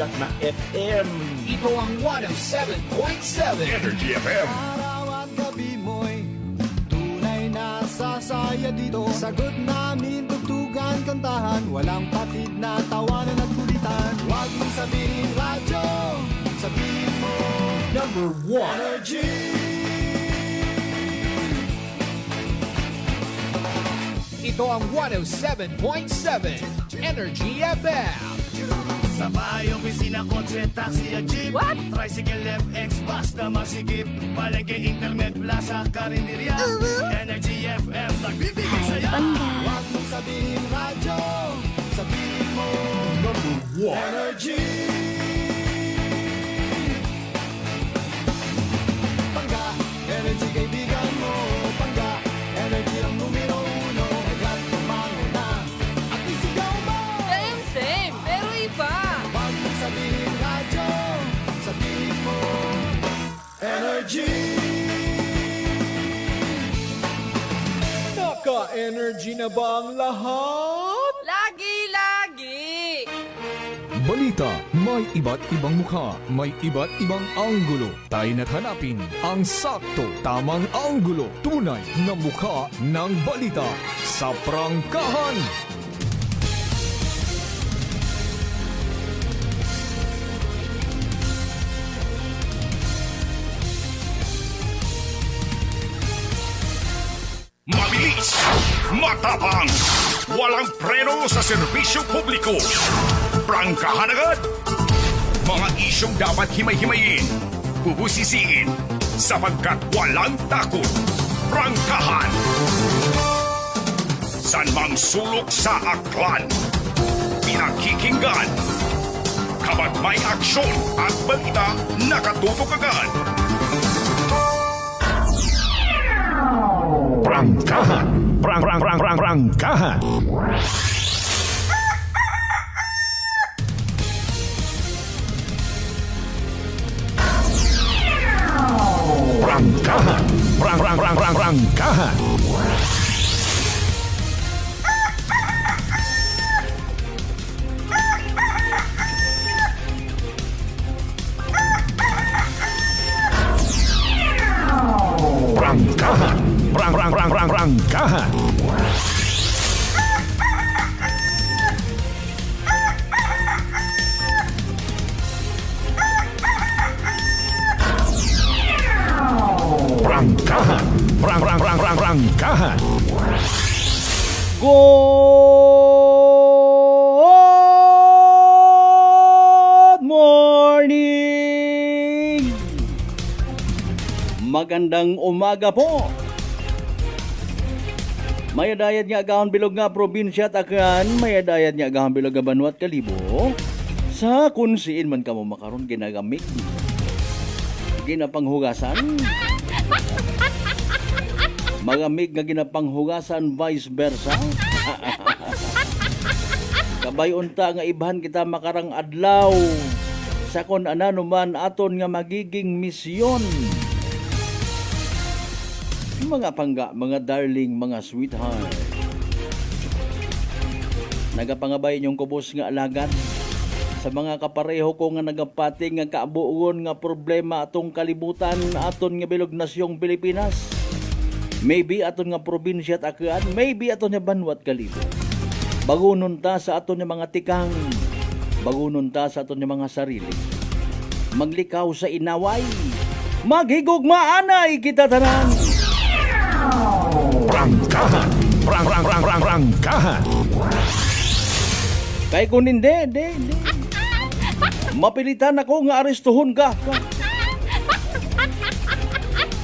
sikat na FM. Ito ang 107.7 Energy FM. Araw at gabi mo'y tunay na sasaya dito. Sagot namin, tugtugan, kantahan, walang patid na tawanan at kulitan. Huwag mong sabihin radyo, sabihin mo Number 1. Energy. Ito ang 107.7 Energy FM. Sa bahay, opisina, kotse, taxi at jeep. What? Tricycle, FX, basta masikip. Palengke, internet, plaza, karinderya. Energy FM, nagbibigay saya. Huwag mong sabihin radyo, sabihin mo Number 1. Energy. Pangga, energy kaibigan mo. Pangga, energy ang numero uno. Agad tumango na at isigaw mo. Same, pero iba. Huwag mong sabihin radyo, sabihin mo Energy. Naka-energy na ba ang lahat? Lagi-lagi. Balita, may iba't ibang mukha, may iba't ibang anggulo. Tayo na't hanapin ang sakto, tamang anggulo, tunay na mukha ng balita sa prangkahan. Mabilis, matapang, walang preno sa serbisyo publiko. Prangkahan agad. Mga isyong dapat himay-himayin, bubusisiin, sapagkat walang takot. Prangkahan. San mang sulok sa aklan, pinakikinggan. Kapag may aksyon at balita, nakatutok agad. Prangkahan. Prangkahan. Prangkahan. Prangkahan. Prangkahan. Prangkahan. Prangkahan. Prangkahan. Good morning! Magandang umaga po! Mayadayad nga agahon bilog nga probinsya at akan, mayadayad nga agahon bilog nga Banwa at Kalibo. Sa kunsiin man ka mo makaroon ginagamit. Ginapanghugasan. Magamig nga ginapanghugasan vice versa. Kabayunta nga ibhan kita makarang adlaw. Sa kon anano man aton nga magiging misyon. Mga pangga, mga darling, mga sweetheart. Nagapangabay niyong kubos nga alagad. Sa mga kapareho ko nga nagapati nga kaabuon nga problema atong kalibutan aton nga bilog nasyong Pilipinas. Maybe aton nga probinsya at akaan, maybe aton nga Banwa at Kalibo. Bagunon ta sa aton nga mga tikang, bagunon ta sa aton nga mga sarili. Maglikaw sa inaway, maghigugmaanay kita tanan. Prangkahan. Prangkahan. Kay kung hindi. Mapilitan ako nga arestuhon ka.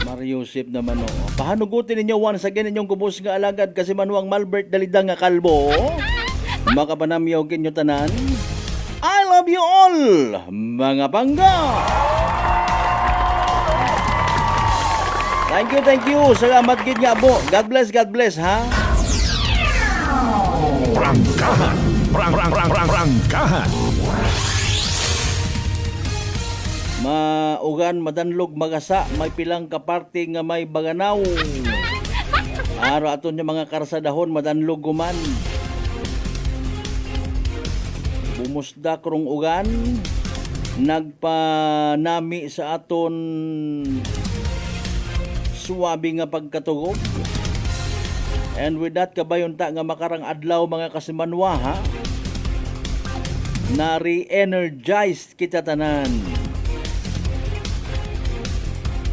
Mariusip naman o. Pahanugutin ninyo once again inyong kubos nga alagad kasi manuang Malbert Dalida nga kalbo. Makapanamyogin nyo tanan. I love you all, mga bangga! Thank you. Salamat gid nga po. God bless, ha? Prangkahan. Prangkahan. Maugan, madanlog, magasa, may pilang kaparte nga may baganaw. Araw aton yung mga karsadahon, madanlog guman. Bumusda krong ugan, nagpanami sa aton suwabi nga pagkatugog. And with that, kabayunta nga makarang adlaw mga kasimanwa ha, na re-energized kita tanan.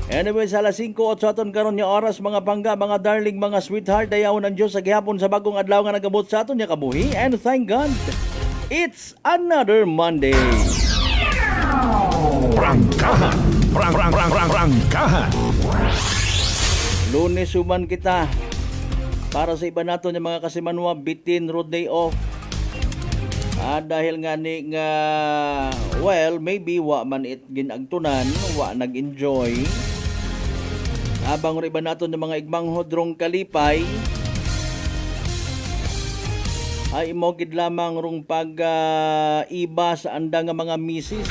Anyway, sa alas 5 at sa aton karon nga oras mga pangga, mga darling, mga sweetheart, dayaw ng Diyos sa gihapon sa bagong adlaw nga nagabot sa aton nga kabuhi. And thank God, it's another Monday. Prangkahan. Prangkahan. Lunes human kita. Para sa iba nato nga mga kasimanwa, bitin road day off. Dahil nga ni nga, well, maybe wa man it ginagtunan, wa nag-enjoy. Abang iba nato ng mga igmang hodrong kalipay, ay mo gid lamang rong pag iba sa anda nga mga misis,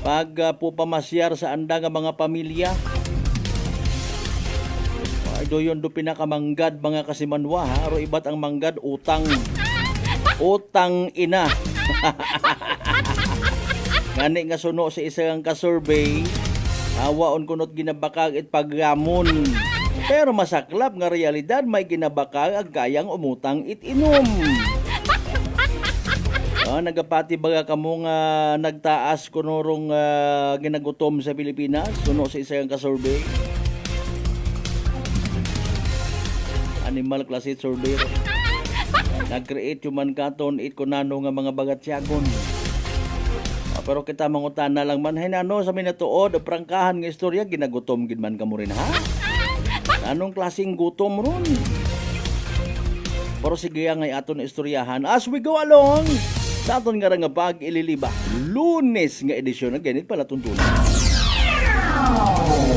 pag pupamasyar sa anda nga mga pamilya. Ay doyon do pinakamanggad mga kasimanwa ha, ro ibat ang manggad utang ina. Ngani nga suno sa isang ka-survey, waon kunot ginabakag it pagramon. Pero masaklap nga realidad, may ginabakag ag kayang umutang it inom. Nagapati baga kamo nga nagtaas kunurong ginagutom sa Pilipinas, suno sa isang ka-survey. Animal Class Survey. Nag-create human katon it kunano nga mga bagatsyagon. Pero kita mangutan na lang man, hay nano sa minatuod, prangkahan nga istorya, ginagutom gid man kamo rin ha? Anong klaseng gutom ron? Pero sige ngay aton istoryahan as we go along sa aton nga pag ililiba. Lunes nga edisyon na ganit pala tuntunan.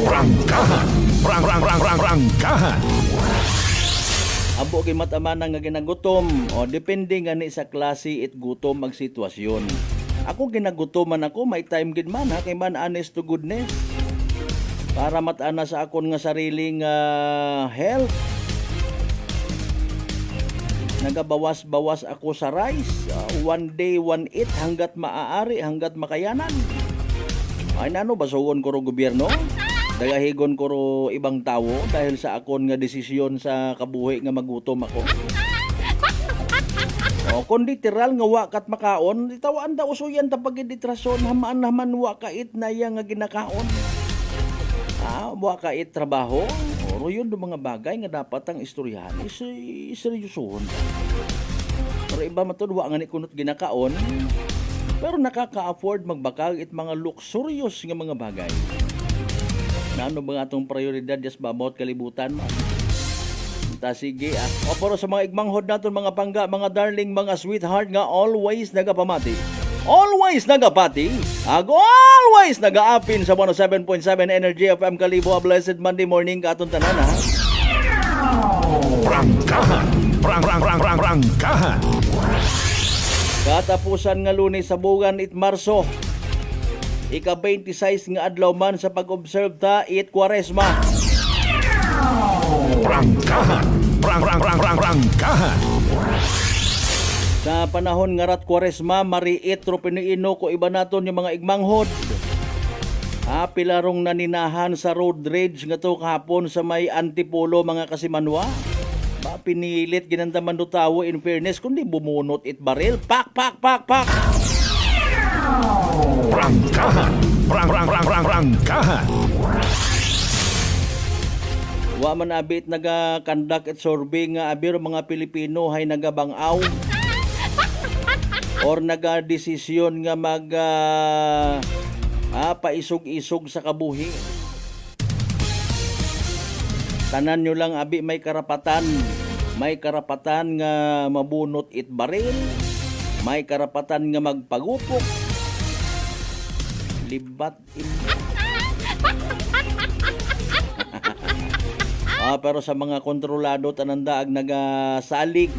Prangkahan. Prangkahan. Abo kay mataman nga ginagutom o depende nga ni sa klase it gutom mag sitwasyon. Ako ginagutoman ako, may time gid man ha, kay man honest to goodness. Para matana sa akon nga sariling health. Nagabawas-bawas ako sa rice. One day, one eat hanggat maaari, hanggat makayanan. Ay nano, basugon ko ro gobyerno. Dagahigon ko ro ibang tawo dahil sa akon nga desisyon sa kabuhi nga magutom ako. Kung literal nga wakat makaon, itawaan daw usuyan tapag iditrason, hamaan naman wakait na iya nga ginakaon. Wakait trabaho, o yun do mga bagay nga dapat ang istoryahan, iseryosohon. Pero iba matod, wa nga ni kunot ginakaon, pero nakaka-afford magbakag it mga luxurious nga mga bagay. Ano ba nga itong prioridad just ba about kalibutan man? Sige pero sa mga igmanghod naton mga pangga, mga darling, mga sweetheart nga always nagapamati. Always nagapati. Always nagaapin sa 107.7 Energy FM Kalibo. A blessed Monday morning ka atong tanan ha. Prangkahan. Prangkahan. Katapusan nga Lunes sa bugan it Marso. Ika-26 nga adlaw man sa pag-observe ta it Kwaresma. Prangkahan. Prangkahan. Sa panahon nga rat Kwaresma, mariit ro piniino ko iba naton yung mga igmanghod. Pilarong naninahan sa road rage nga to kahapon sa may Antipolo mga kasimanwa. Pinilit ginandaman do tawo in fairness kundi bumunot it baril. Pak. Prangkahan. Prangkahan. Wa man abit naga-conduct at survey nga abir mga Pilipino hay nagabangaw or naga-desisyon nga mag paisog-isog sa kabuhi. Tanan nyo lang abi may karapatan nga mabunot it baril, may karapatan nga magpagupok, libat pero sa mga kontrolado tanandaag nagasalig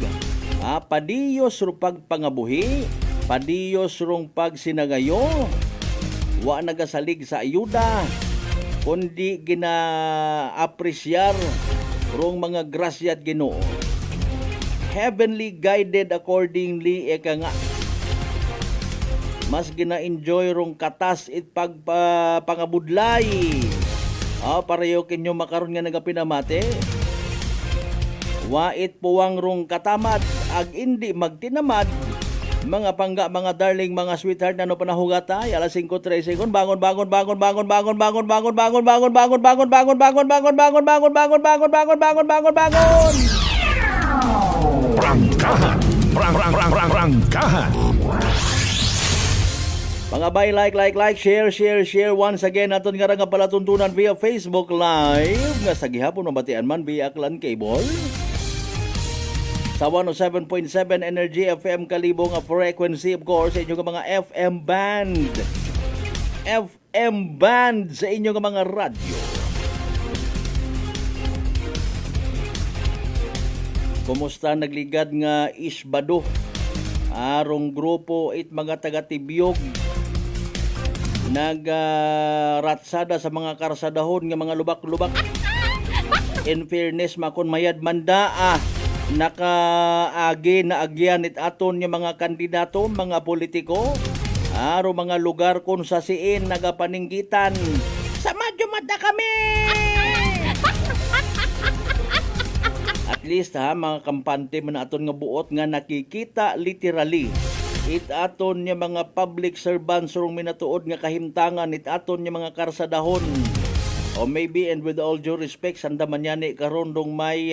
padiyos ro pagpangabuhi, padiyos rong pagsinagayo, wa nagasalig sa ayuda kundi gina-apresyar rong mga grasya at Ginoo. Heavenly guided accordingly eka nga. mas gina-enjoy rong katas it pangabudlay. Pareho kinyo makaron nga nagapinamate. Wait puwang rong katamad ag hindi magtinamad. Mga pangga, mga darling, mga sweetheart, ano panahugata? Alas 5:13. Bangon. Prangkahan. Prangkahan. Mga bay, like, share. Once again, aton nga nga palatuntunan via Facebook Live. Nga sa gihapon mabatian man via Aklan Cable. Sa 107.7 Energy FM Kalibo nga frequency, of course, sa inyo nga mga FM band. FM band sa inyo nga mga radyo. Kumusta nagligad nga isbado? Arong grupo it mga taga-Tibyog ratsada sa mga karsadahon nga mga lubak-lubak. In fairness, makon mayad manda nakaagi na agyan it aton nga mga kandidato, mga politiko, aro mga lugar kung sa siin nagapaninggitan. Sa madyo-mada kami! At least mga kampante man aton nga buot nga nakikita literally it aton nga mga public servants rong minatuod nga kahimtangan it aton nga mga karsadahon. O maybe, and with all due respect, sanda man yani karon dong may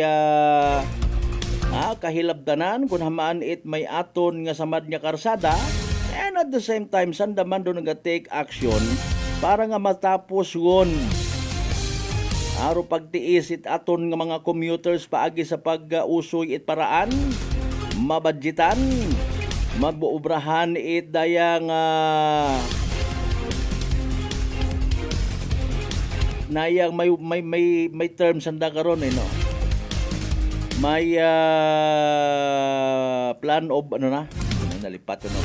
kahilabdanan kung hamaan it may aton nga samad nga karsada, and at the same time sanda man do nag-take action para nga matapos won aro pagtiis it aton nga mga commuters paagi sa pag-usoy it paraan, mabadjitan, mabuobrahan it dayang nayang may terms sanda karon no. May plan of nalipat no.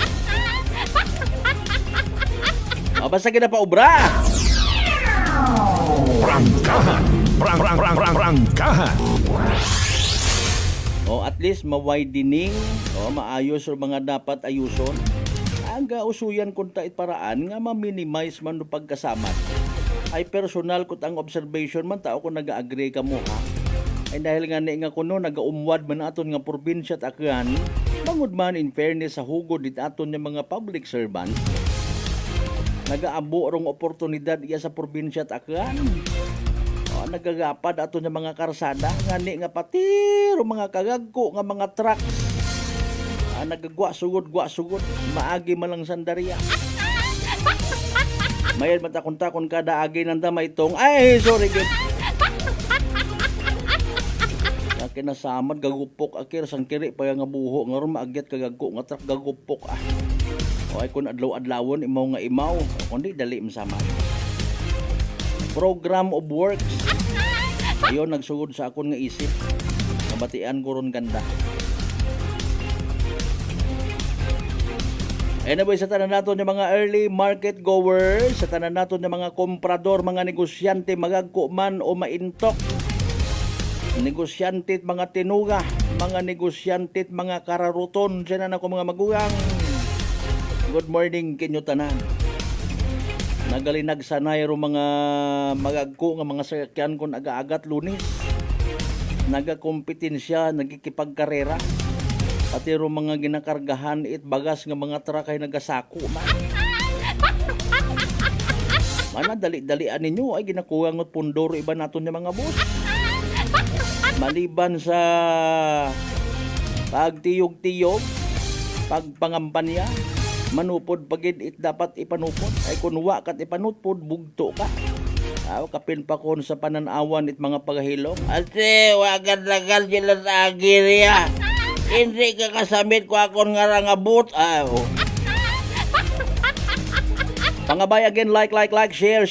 Basta kita pa obra. Prangkahan. Prangkahan. At least ma-widening, maayos o mga dapat ayuson. Ang usuyan kung tait paraan nga ma-minimize man no pagkasamat. Ay personal kut ang observation man tao kung nag-agree ka mo ha. Ay dahil nga nga kuno nagaumwad man aton nga probinsya at akyan, bangod man in fairness sa hugod dit aton nga mga public servant, nagaabo rong oportunidad iya sa probinsya at akyan. Nagagapad aton nga mga karsada, ngani nga pati rong mga kagagko nga mga trucks. Nagagwa sugod, maagi man lang sandarya. Mayad matakon-takon kada agi nanda may tong, ay sorry gid. Kinasamad gagupok akir sang kiri pa nga buho ngaron maagyat kagagko nga truck gagupok ay kun adlaw-adlawon imaw nga imaw kundi dali masama. Program of works ayon nagsugod sa akon nga isip nabatian ko ron ganda. Anyway, sa tanan naton ng mga early market goers, sa tanan naton ng mga komprador, mga negosyante, magagko man o maintok, negosyante at mga tinuga, mga negosyante at mga kararuton, siya na ako mga magugang. Good morning kinyo tanan. Nagalinag sanay ro mga magagko nga mga sakyan kon aga-agat Lunes. Nagakompetensya, nagkikipagkarera. Pati ro mga ginakargahan it bagas nga mga truck ay nagasako man. Mana dali-dalian ninyo ay ginakuha ngot pundoro iba naton ng mga bus. Maliban sa pagtiyog-tiyog, pagpangampanya, manupod pagid it dapat ipanupod. Ay kunwa kat ipanupod, bugto ka. Kapin pa kon sa pananawan it mga paghilom. Ate, wagad-lagal sila sa agirya. Hindi ka kasamit ko akong ngarangabot. Pangabay again, like, share.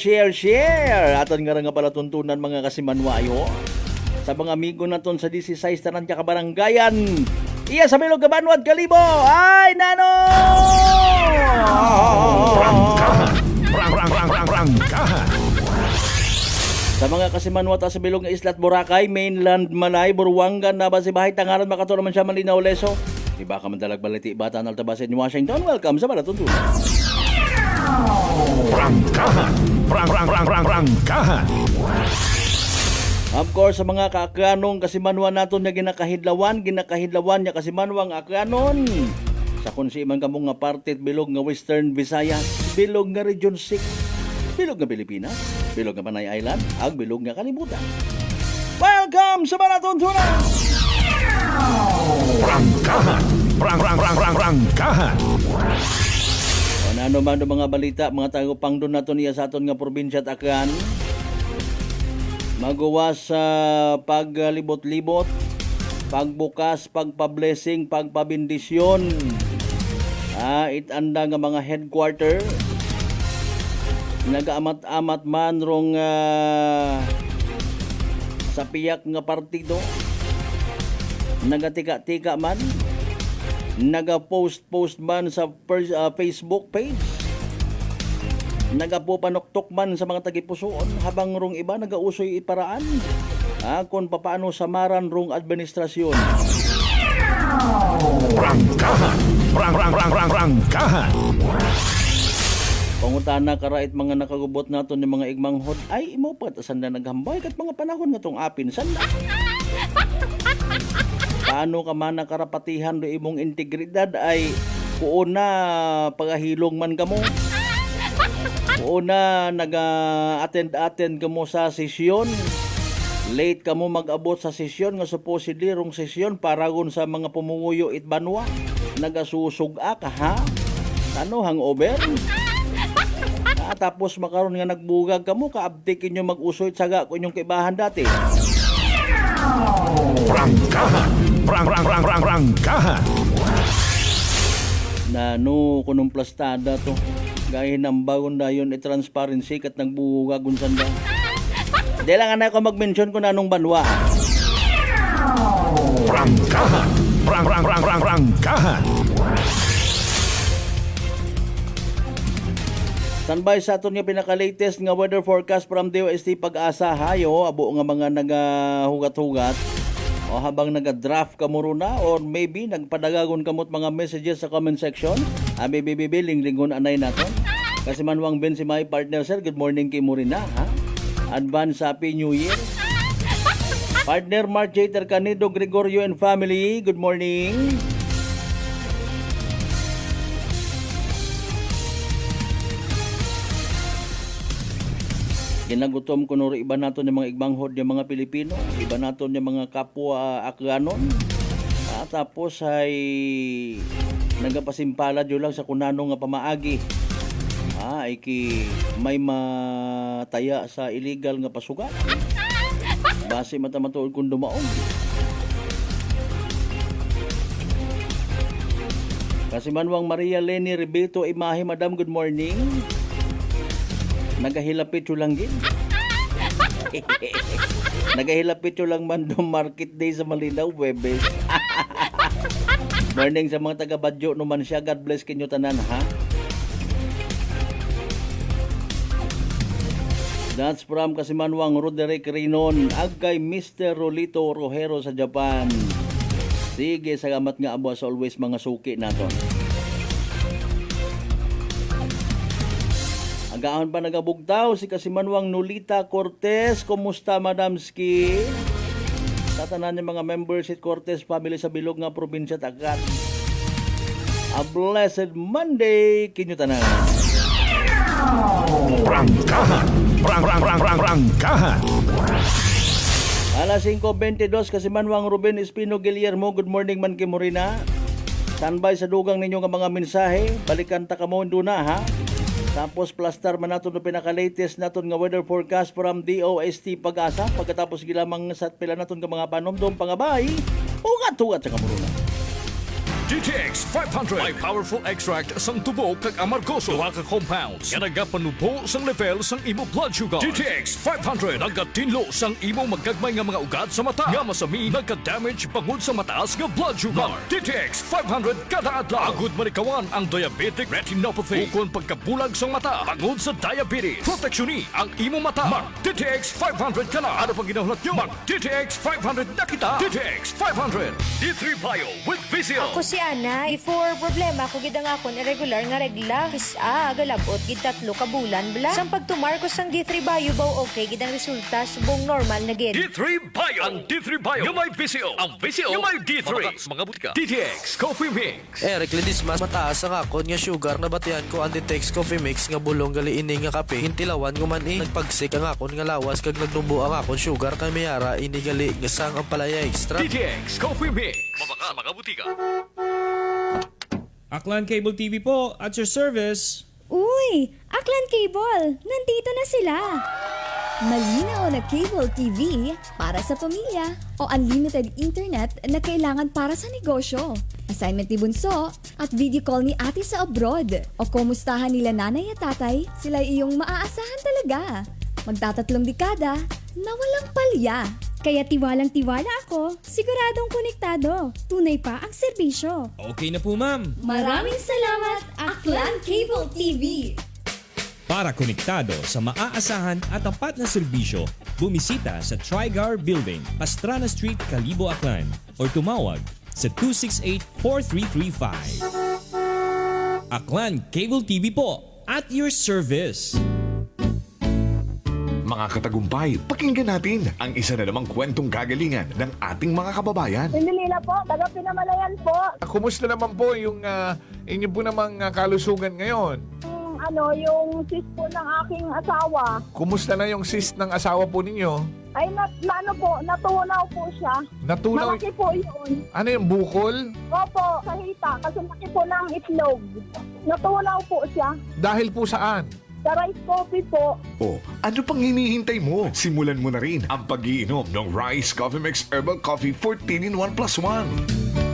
Aton nga nga pala tuntunan mga kasimanwayo. Sa mga amigo naton sa 16 tanan ka kabaranggayan. Iya sa Bilog Kabanwad Kalibo. Ay nano! Prangkahan. Sa mga kasimanwata sa Bilog nga Isla at Boracay, Mainland, Malay, Buruangan, Nabasibahay, Tangaran, Makato naman siya Malinaw, Leso. Iba ka man dalag baliti, Batan, Altabasin, Washington. Welcome sa Balatuntunan. Prangkahan. Prangkahan. Of course, sa mga kaakyanong kasimanwan naton nga ginakahidlawan niya kasimanwang akyanon. Sa kunsiman kamo nga parte bilog nga Western Visayas, bilog nga Region 6, bilog nga Pilipinas, bilog nga Panay Island, ag bilog nga kalibutan. Welcome sa Marathon Tuna! Prangkahan. Prangkahan. Ano man ang mga balita, mga tagapang doon nato niya sa aton nga probinsya at Aklan. Magawas sa paglibot-libot, pagbukas, pagpa-blessing, pagpabindisyon. Itanda nga mga headquarter. Nagaamat-amat man rong sa piyak nga partido. Nagatika-tika man. Nagapost man sa Facebook page. Nagapupanoktok man sa mga tagipusoon habang rong iba nagausoy iparaan kung papaano samaran rong administrasyon. Prangkahan. Prangkahan. Pangutana karait mga nakagubot naton ni mga igmanghod ay imo pat sanda naghambay kat mga panahon nga tong apin sanda. Paano ka man nakarapatihan do imong integridad ay kuuna pagahilong man kamo. Kuuna naga-attend kamo sa sesyon. Late kamo mag-abot sa sesyon nga supposedly rong sesyon paragon sa mga pumunguyo itbanwa. Nagasusug-a ka ha? Ano hangover? Tapos makaron nga nagbugag kamo kaabtik inyo mag-usoy tsaga ko inyong kaibahan dati. Prangkahan. Prangkahan. Na no kunong plastada to. Gaya ng bagon dayon transparency kat nagbugagon sanda. Di lang na ako mag-mention kung anong banwa. Prangkahan. Prangkahan. Standby sa aton nga pinaka-latest nga weather forecast from DOST Pag-asa hayo abo nga mga nagahugat-hugat o habang naga-draft ka mo na or maybe nagpadagagon kamot mga messages sa comment section. Bibibiling-lingon anay naton. Kasi manwang Ben si my partner sir, good morning kay mo rin na ha. Advance Happy New Year. Partner Mark J. Tercanido Gregorio and family, good morning. Ginagutom ko nuro iba nato ng mga igmanghod ng mga Pilipino, iba nato ng mga kapwa Aklanon. Tapos ay nagapasimpalad yun lang sa kunano nga pamaagi. Ay may mataya sa illegal nga pasugat. Base matamatuod kung dumaong. Kasi manwang Maria Leni Ribeto Imahe, Madam, good morning. Nagahilapit yung lang gin. Nagahilapit yung lang man do market day sa Malinaw, Webes. Morning sa mga taga-Badyo naman siya. God bless kinyo tanan, ha? That's from Kasimanwang Roderick Rinon. Ag kay Mr. Rolito Rojero sa Japan. Sige, salamat nga abo as always mga suki naton. Agaon pa nagabugtaw si Kasimanwang Nolita Cortez. Kumusta, Madam Ski? Tatanan niya mga members at Cortez family sa bilog nga probinsya Tagat. A blessed Monday kinyo tanan. Prangkahan. Prangkahan. Alas 5:22 Kasimanwang Ruben Espino Guillermo, good morning man kay Morina. Standby sa dugang ninyo nga mga mensahe. Balikan ta kamo na ha. Tapos plastar man nato no pinaka-latest naton nga weather forecast from DOST Pag-asa. Pagkatapos gilamang sa pila naton nga mga panomdom pangabay. Ugat-ugat sa kamuruna. DTX 500 may powerful extract sang tubo kag amargoso. Duha ka compounds nga nagapanubo sang level sang imo blood sugar. DTX 500 nagatinlo sang imo magagmay nga mga ugat sa mata nga masami nagka-damage bangod sa mataas nga blood sugar. DTX 500 kada adlaw agud manikawan ang diabetic retinopathy ukon pagkabulag sang mata bangod sa diabetes. Proteksyon ni ang imo mata. Mag DTX 500 kana. Ano pang ginahunat nyo? Mag DTX 500 na kita. DTX 500 D3 Bio with Vizio. Ako si Ana, before problema ko gid ang akon irregular nga regla. Galabot gid 3 ka bulan bla. Sang pagtumarkos sang D3 Bio baw okay gid ang resulta subong normal na gid. D3 Bio! Ang D3 Bio yung may VCO. Ang VCO yung may D3. Mga butika. DTX Coffee Mix. Lidis mas mataas ang akon nga sugar na batihan ko ang DTX Coffee Mix nga bulong gali ini nga kape. Hintilawan ko man nagpagsik ang akon nga lawas kag nagnubo ang akon sugar kay mayara ini gali nga sang ang palaya extra. DTX Coffee Mix. Mabaka mga butika. Aklan Cable TV po, at your service. Uy! Aklan Cable! Nandito na sila! Malinaw na cable TV para sa pamilya o unlimited internet na kailangan para sa negosyo. Assignment ni Bunso at video call ni ate sa abroad. O kumustahan nila nanay at tatay, sila iyong maaasahan talaga. Magtatatlong dekada na walang palya. Kaya tiwalang-tiwala ako, siguradong konektado. Tunay pa ang serbisyo. Okay na po, ma'am. Maraming salamat, Aklan Cable TV! Para konektado sa maaasahan at tapat na serbisyo, bumisita sa Trigar Building, Pastrana Street, Calibo, Aklan or tumawag sa 268-4335. Aklan Cable TV po, at your service. Mga katagumpay, pakinggan natin ang isa na namang kwentong kagalingan ng ating mga kababayan. Pindilila po, taga Pinamalayan po. Kumusta naman po yung inyo po namang kalusugan ngayon? Yung sis po ng aking asawa. Kumusta na yung cyst ng asawa po ninyo? Ay, natunaw po siya. Natunaw? Malaki po yun. Ano yung bukol? Opo, sa hita. Kasi laki po ng itlog. Natunaw po siya. Dahil po saan? Sa rice coffee po. Oh, ano pang hinihintay mo? Simulan mo na rin ang pag-iinom ng Rice Coffee Mix Herbal Coffee 14 in 1 plus 1.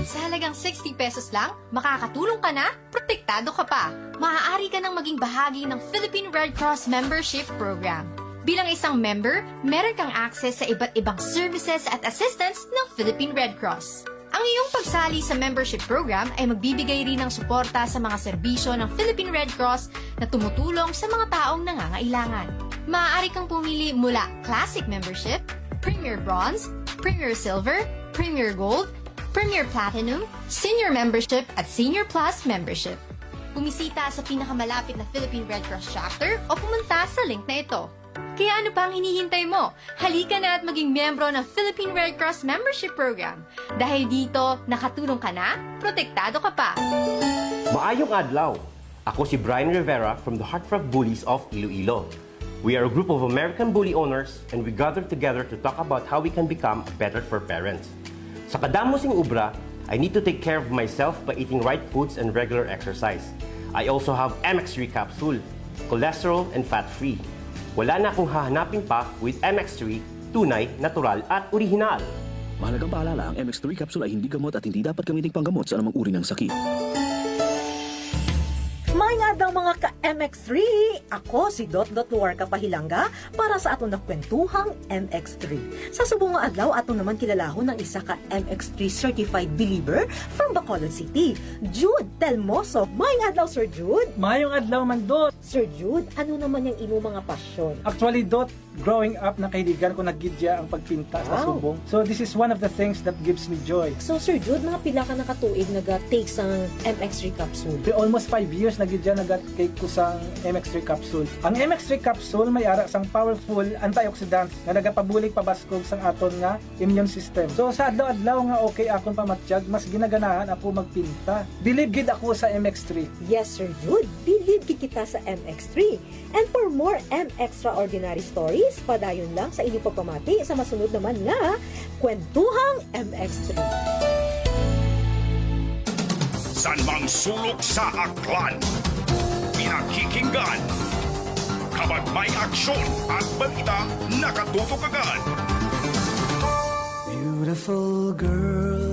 Sa halagang 60 pesos lang, makakatulong ka na, protektado ka pa. Maaari ka nang maging bahagi ng Philippine Red Cross Membership Program. Bilang isang member, meron kang access sa iba't ibang services at assistance ng Philippine Red Cross. Ang iyong pagsali sa membership program ay magbibigay rin ng suporta sa mga serbisyo ng Philippine Red Cross na tumutulong sa mga taong nangangailangan. Maaari kang pumili mula Classic Membership, Premier Bronze, Premier Silver, Premier Gold, Premier Platinum, Senior Membership at Senior Plus Membership. Bumisita sa pinakamalapit na Philippine Red Cross chapter o pumunta sa link na ito. Kaya ano pa ang hinihintay mo? Halika na at maging miyembro ng Philippine Red Cross Membership Program. Dahil dito, nakatulong ka na, protektado ka pa. Maayong adlaw! Ako si Brian Rivera from the Heartfelt Bullies of Iloilo. We are a group of American bully owners and we gather together to talk about how we can become better for parents. Sa kadamosing ubra, I need to take care of myself by eating right foods and regular exercise. I also have MX3 capsule, cholesterol and fat-free. Wala na akong hahanapin pa with MX3, tunay, natural at orihinal. Mahalagang paalala, ang MX3 capsule ay hindi gamot at hindi dapat gamitin panggamot sa anumang uri ng sakit. May nga daw mga ka-MX3! Ako si Dot Luarca Pahilanga para sa aton nakwentuhang MX3. Sa subong nga adlaw, aton naman kilalahon ng isa ka-MX3 Certified Believer from Bacolod City, Jude Telmoso. May nga adlaw, Sir Jude! Mayong adlaw man, Dot! Sir Jude, ano naman yung imo mga pasyon? Actually, Dot, growing up, nakaidigan ko naggidya ang pagpinta sa subong. So, this is one of the things that gives me joy. So, Sir Jude, mga pila ka nakatuig nag-take sang MX3 capsule? Almost 5 years nagidya nag-take ko sang MX3 capsule. Ang MX3 capsule may ara sang powerful antioxidants na nagapabulig pabaskog sang aton nga immune system. So, sa adlaw-adlaw nga okay akon pamatsyag, mas ginaganahan ako magpinta. Believe gid ako sa MX3. Yes, Sir Jude, believe gid kita sa MX3. And for more extraordinary stories, padayon lang sa inyong pagpamati sa masunod naman nga Kwentuhang MX3. San mang sulok sa aklan, pinakikinggan. Kapag may aksyon at balita, nakatutok agad. Beautiful girl.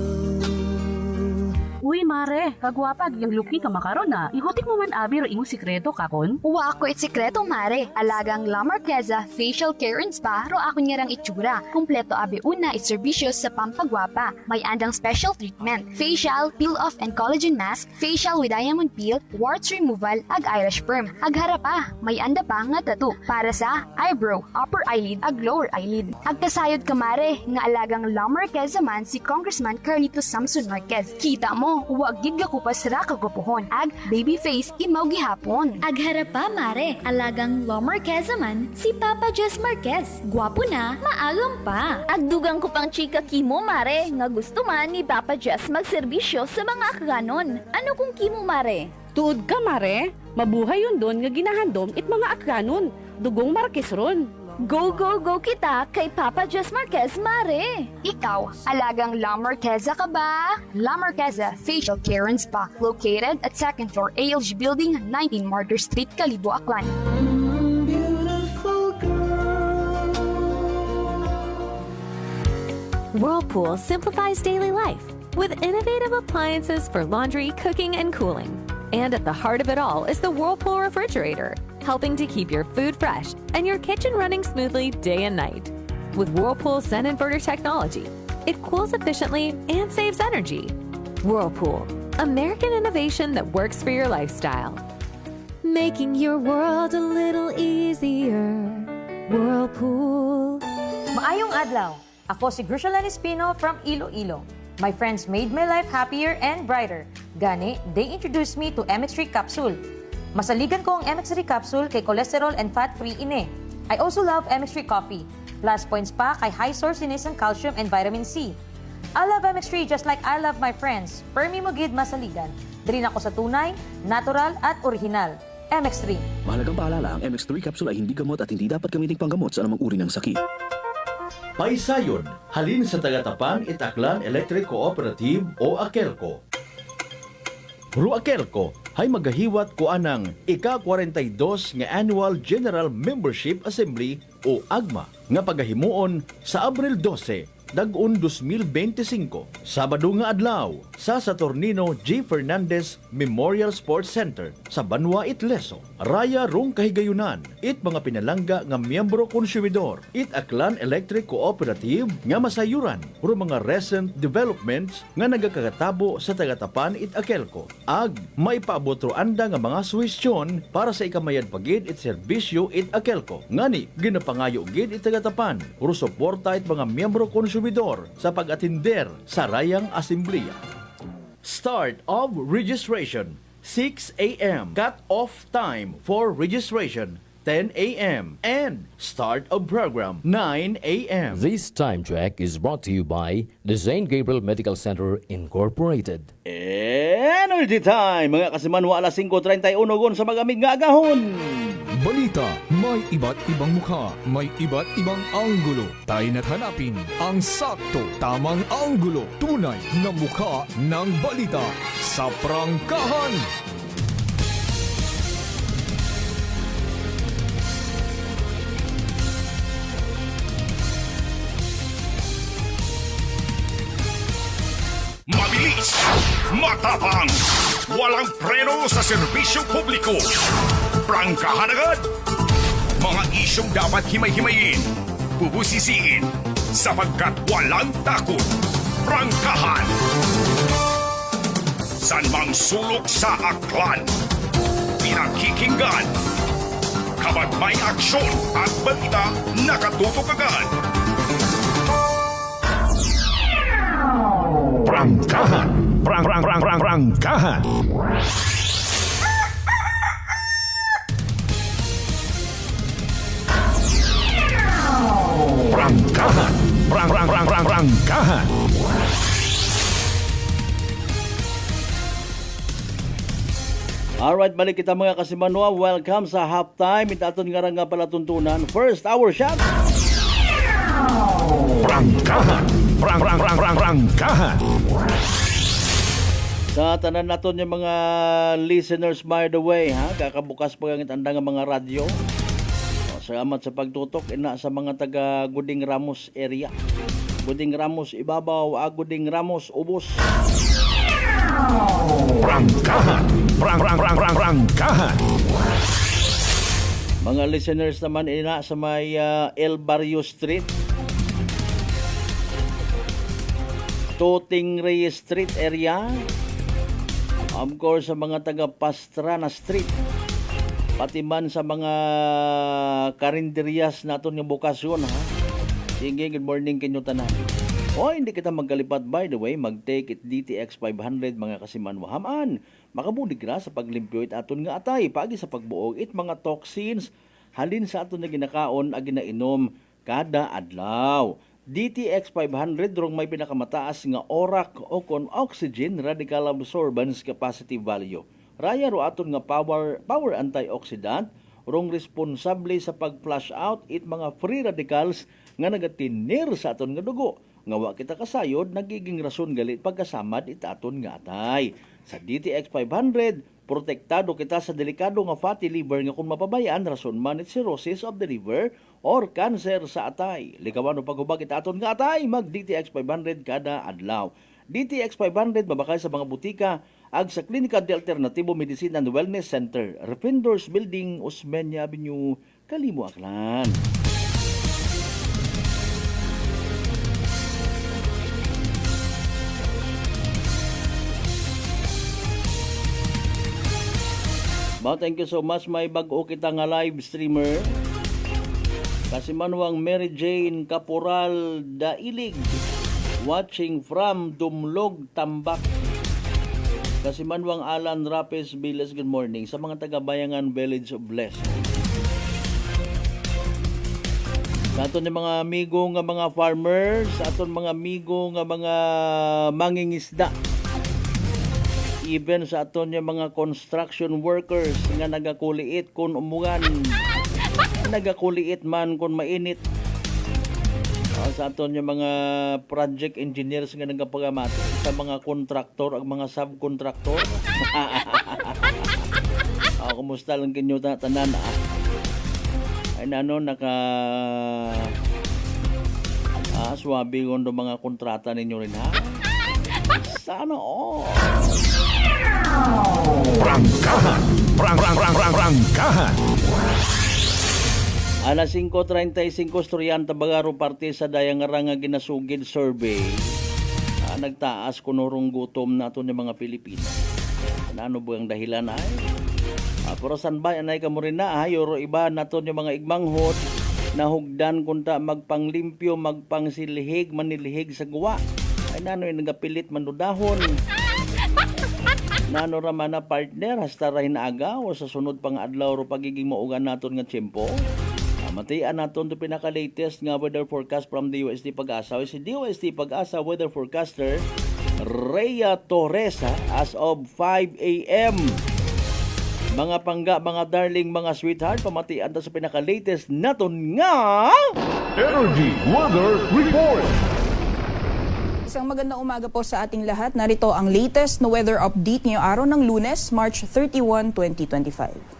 Uy, mare, kagwapag yung luki ka makaron na. Ihutik mo man abi ro imong sikreto kakon. Uwa ako it sikreto, mare. Alagang La Marqueza Facial Care and Spa ro ako niyarang itsura. Kompleto abi una it serbisyo sa pampagwapa. May andang special treatment, facial, peel-off and collagen mask, facial with diamond peel, warts removal, ag eyelash perm. Ag harapa, may anda pa nga tattoo para sa eyebrow, upper eyelid, ag lower eyelid. Ag kasayod ka, mare, nga alagang La Marqueza man si Congressman Carlito Samson Marquez. Kita mo, no, wag gid ko pasra kagwapuhon. Ag baby face imaw gihapon. Agharap pa, mare. Alagang Lo Marquez man, si Papa Jess Marquez. Gwapo na, maagam pa. Agdugang ko pang chika kimo, mare, nga gusto man ni Papa Jess magserbisyo sa mga akganon. Ano kung kimo, mare? Tuod ka, mare. Mabuhay yun doon nga ginahandom it mga akranon. Dugong Marquez ron. Go, go, go kita kay Papa Jess Marquez, mare. Ikaw, alagang La Marqueza ka ba? La Marqueza Facial Care and Spa, located at 2nd floor ALG Building, 19 Martyr Street, Calibo, Aklan. Whirlpool simplifies daily life with innovative appliances for laundry, cooking, and cooling. And at the heart of it all is the Whirlpool refrigerator, helping to keep your food fresh and your kitchen running smoothly day and night. With Whirlpool Sun Inverter technology, it cools efficiently and saves energy. Whirlpool, American innovation that works for your lifestyle. Making your world a little easier. Whirlpool. Maayong adlaw. Ako si Grushalan Espino from Iloilo. My friends made my life happier and brighter. Gani, they introduced me to MX3 Capsule. Masaligan ko ang MX3 Capsule kay cholesterol and fat-free ine. I also love MX3 Coffee. Plus points pa kay high source in calcium and vitamin C. I love MX3 just like I love my friends. Permi mo gid masaligan. Diri na ko sa tunay, natural at original. MX3. Mahalagang paalala, ang MX3 capsule ay hindi gamot at hindi dapat gamiting panggamot sa anumang uri ng sakit. Paisayon, halin sa Tagatapan Itaklan Electric Cooperative o AKELCO. Ru AKELCO ay magahiwat ko anang ika-42 nga Annual General Membership Assembly o AGMA nga pagahimuon sa Abril 12, Dag-un 2025, Sabado nga adlaw sa Saturnino G. Fernandez Memorial Sports Center sa Banwa, Itleso. Raya rong kahigayunan, it mga pinalangga nga miyembro konsumidor, it Aklan Electric Cooperative nga masayuran, ro mga recent developments nga nagakakatabo sa Tagatapan it AKELCO. Ag, maipaabot ro anda nga mga suwestyon para sa ikamayad pagid it serbisyo it AKELCO. Ngani, ginapangayo gid it Tagatapan, ro suporta it mga miyembro konsumidor sa pag-atinder sa Rayang Asembleya. Start of registration, 6 a.m. Cut-off time for registration, 10 a.m. And start of program, 9 a.m. This time check is brought to you by the St. Gabriel Medical Center Incorporated. Energy time, mga kasimanwa, alas 5:31 gon sa magamig nga agahon. Balita, may iba't ibang mukha, may iba't ibang anggulo. Tayo na't hanapin ang sakto, tamang anggulo, tunay na mukha ng balita sa prangkahan. Mabilis, matapang, walang preno sa serbisyo publiko. Prangkahan agad. Mga isyong dapat himay-himayin, bubusisiin, sapagkat walang takot. Prangkahan. San mang sulok sa aklan, pinakikinggan. Kapag may aksyon at balita, nakatutok agad. Prangkahan. Prangkahan. Prangkahan. Prangkahan. Alright, balik kita mga kasimanwa. Welcome sa halftime. Itaton nga nga pala tuntunan. First hour shot. Prangkahan. Prangkahan. Sa tanan naton yung mga listeners, by the way, ha, kakabukas pagangit anda nga mga radyo. Salamat sa pagtutok ina sa mga taga Guding Ramos area. Guding Ramos Ibabaw, Guding Ramos Ubos. Prangkahan. Prangkahan. Mga listeners naman ina sa may El Barrio Street, Toting Reyes Street area. Of course, sa mga taga Pastrana Street. Pati man sa mga karinderias naton yung bukasyon, ha. Sige, good morning kinyo tanan. O hindi kita magkalipat, by the way, mag-take it DTX 500 mga kasimanwahaman. Makabulig na sa paglimpyo it aton nga atay, pagi sa pagbuog it mga toxins, halin sa aton na ginakaon a ginainom kada adlaw. DTX 500 rong may pinakamataas nga ORAC o kon oxygen radical absorbance capacity value. Raya ro aton nga power antioxidant rong responsable sa pag-flush out it mga free radicals nga nagatinir sa aton nga dugo. Nga wa kita kasayod, nagiging rason galit pagkasamad it aton nga atay. Sa DTX 500, protektado kita sa delikado nga fatty liver nga kung mapabayaan rason man it cirrhosis of the liver or cancer sa atay. Likawan o paghubag it aton nga atay, mag DTX 500 kada adlaw. DTX 500 mabakay sa mga butika ag sa Klinika de Alternatibo Medicine and Wellness Center, Refendors Building, Osmeña Avenue, Kalimu, Aklan. Thank you so much. May bag-o kita nga live streamer. Kasi manuang Mary Jane Caporal Dailig, watching from Dumlog, Tambak. Kasi manuang Alan Rapes Biles, good morning. Sa mga taga-Bayangan Village of Blessed. Sa aton mga amigo nga mga farmers, sa aton mga amigo nga mga mangingisda. Even sa aton yung mga construction workers nga nagakuliit kung umugan, nagakuliit man kung mainit. Sa aton yung mga project engineers nga nagapagamati, sa mga kontraktor, ang mga subkontraktor. Kumusta lang kinyo tanan? Ay nano swabe kondo mga kontrata ninyo rin ha? Sana Prangkahan. Prangkahan. Alas 5:35 Estudyante Bagaro parte sa dayang nga ginasugid survey. Nagtaas kunurong gutom nato ng mga Pilipino. Ano ba ang dahilan ay? Pero san ba anay ka mo rin na ayoro iba nato yung mga igmanghod na hugdan kunta magpanglimpyo, magpangsilihig, manilihig sa guwa. Ay nano yung nagapilit manudahon. Nano raman na partner hasta rahin aga o sa sunod pang adlaw ro pagiging maugan naton nga tiyempo. Matian naton do pinaka-latest nga weather forecast from the UST Pag-asa. Si UST Pag-asa weather forecaster Rhea Torres as of 5 a.m. Mga pangga, mga darling, mga sweetheart, pamatian ta sa pinaka-latest naton nga Energy Weather Report. Isang magandang umaga po sa ating lahat. Narito ang latest na weather update ngayong araw ng Lunes, March 31, 2025.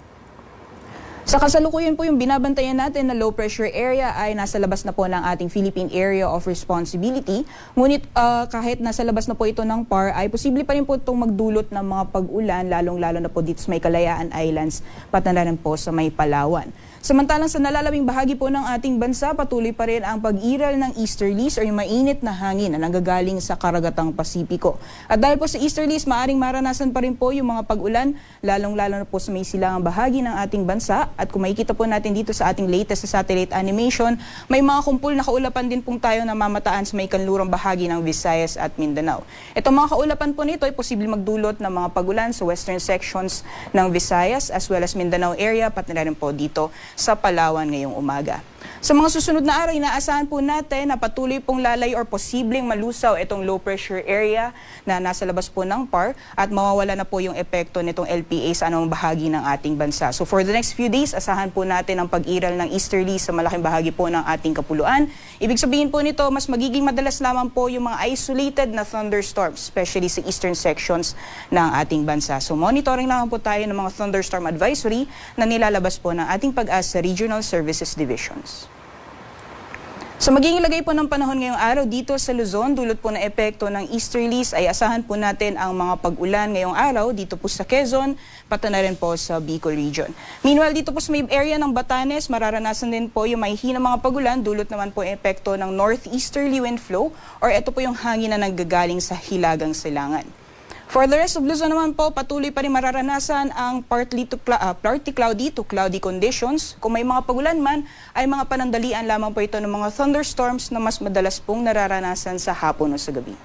Sa kasalukuyan po yung binabantayan natin na low pressure area ay nasa labas na po ng ating Philippine Area of Responsibility. Ngunit kahit nasa labas na po ito ng PAR ay posible pa rin po itong magdulot ng mga pag-ulan lalong-lalo na po dito sa may Kalayaan Islands pati na rin po sa may Palawan. Samantalang sa nalalabing bahagi po ng ating bansa, patuloy pa rin ang pag-iral ng easterlies o yung mainit na hangin na nanggagaling sa karagatang Pasipiko. At dahil po sa easterlies, maaring maranasan pa rin po yung mga pag-ulan, lalong-lalo na po sa may silangang bahagi ng ating bansa. At kung makikita po natin dito sa ating latest sa satellite animation, may mga kumpul na kaulapan din pong tayo na mamataan sa may kanlurang bahagi ng Visayas at Mindanao. Itong mga kaulapan po nito ay posibleng magdulot ng mga pag-ulan sa western sections ng Visayas as well as Mindanao area, pati na rin po dito sa Palawan ngayong umaga. Sa mga susunod na araw, inaasahan po natin na patuloy pong lalay or posibleng malusaw itong low pressure area na nasa labas po ng PAR at mawawala na po yung epekto nitong LPA sa anong bahagi ng ating bansa. So for the next few days, asahan po natin ang pag-iral ng easterly sa malaking bahagi po ng ating kapuluan. Ibig sabihin po nito, mas magiging madalas lamang po yung mga isolated na thunderstorms, especially sa eastern sections ng ating bansa. So monitoring lang po tayo ng mga thunderstorm advisory na nilalabas po ng ating Pag-asa Regional Services Divisions. Sa magiging lagay po ng panahon ngayong araw dito sa Luzon, dulot po ng epekto ng easterlies ay asahan po natin ang mga pag-ulan ngayong araw dito po sa Quezon, pati na rin po sa Bicol region. Meanwhile, dito po sa may area ng Batanes, mararanasan din po yung mahihinang mga pag-ulan, dulot naman po yung epekto ng northeasterly wind flow or ito po yung hangin na nanggagaling sa Hilagang Silangan. For the rest of Luzon naman po, patuloy pa rin mararanasan ang partly cloudy to cloudy conditions. Kung may mga pagulan man, ay mga panandalian lamang po ito ng mga thunderstorms na mas madalas pong nararanasan sa hapon o sa gabi.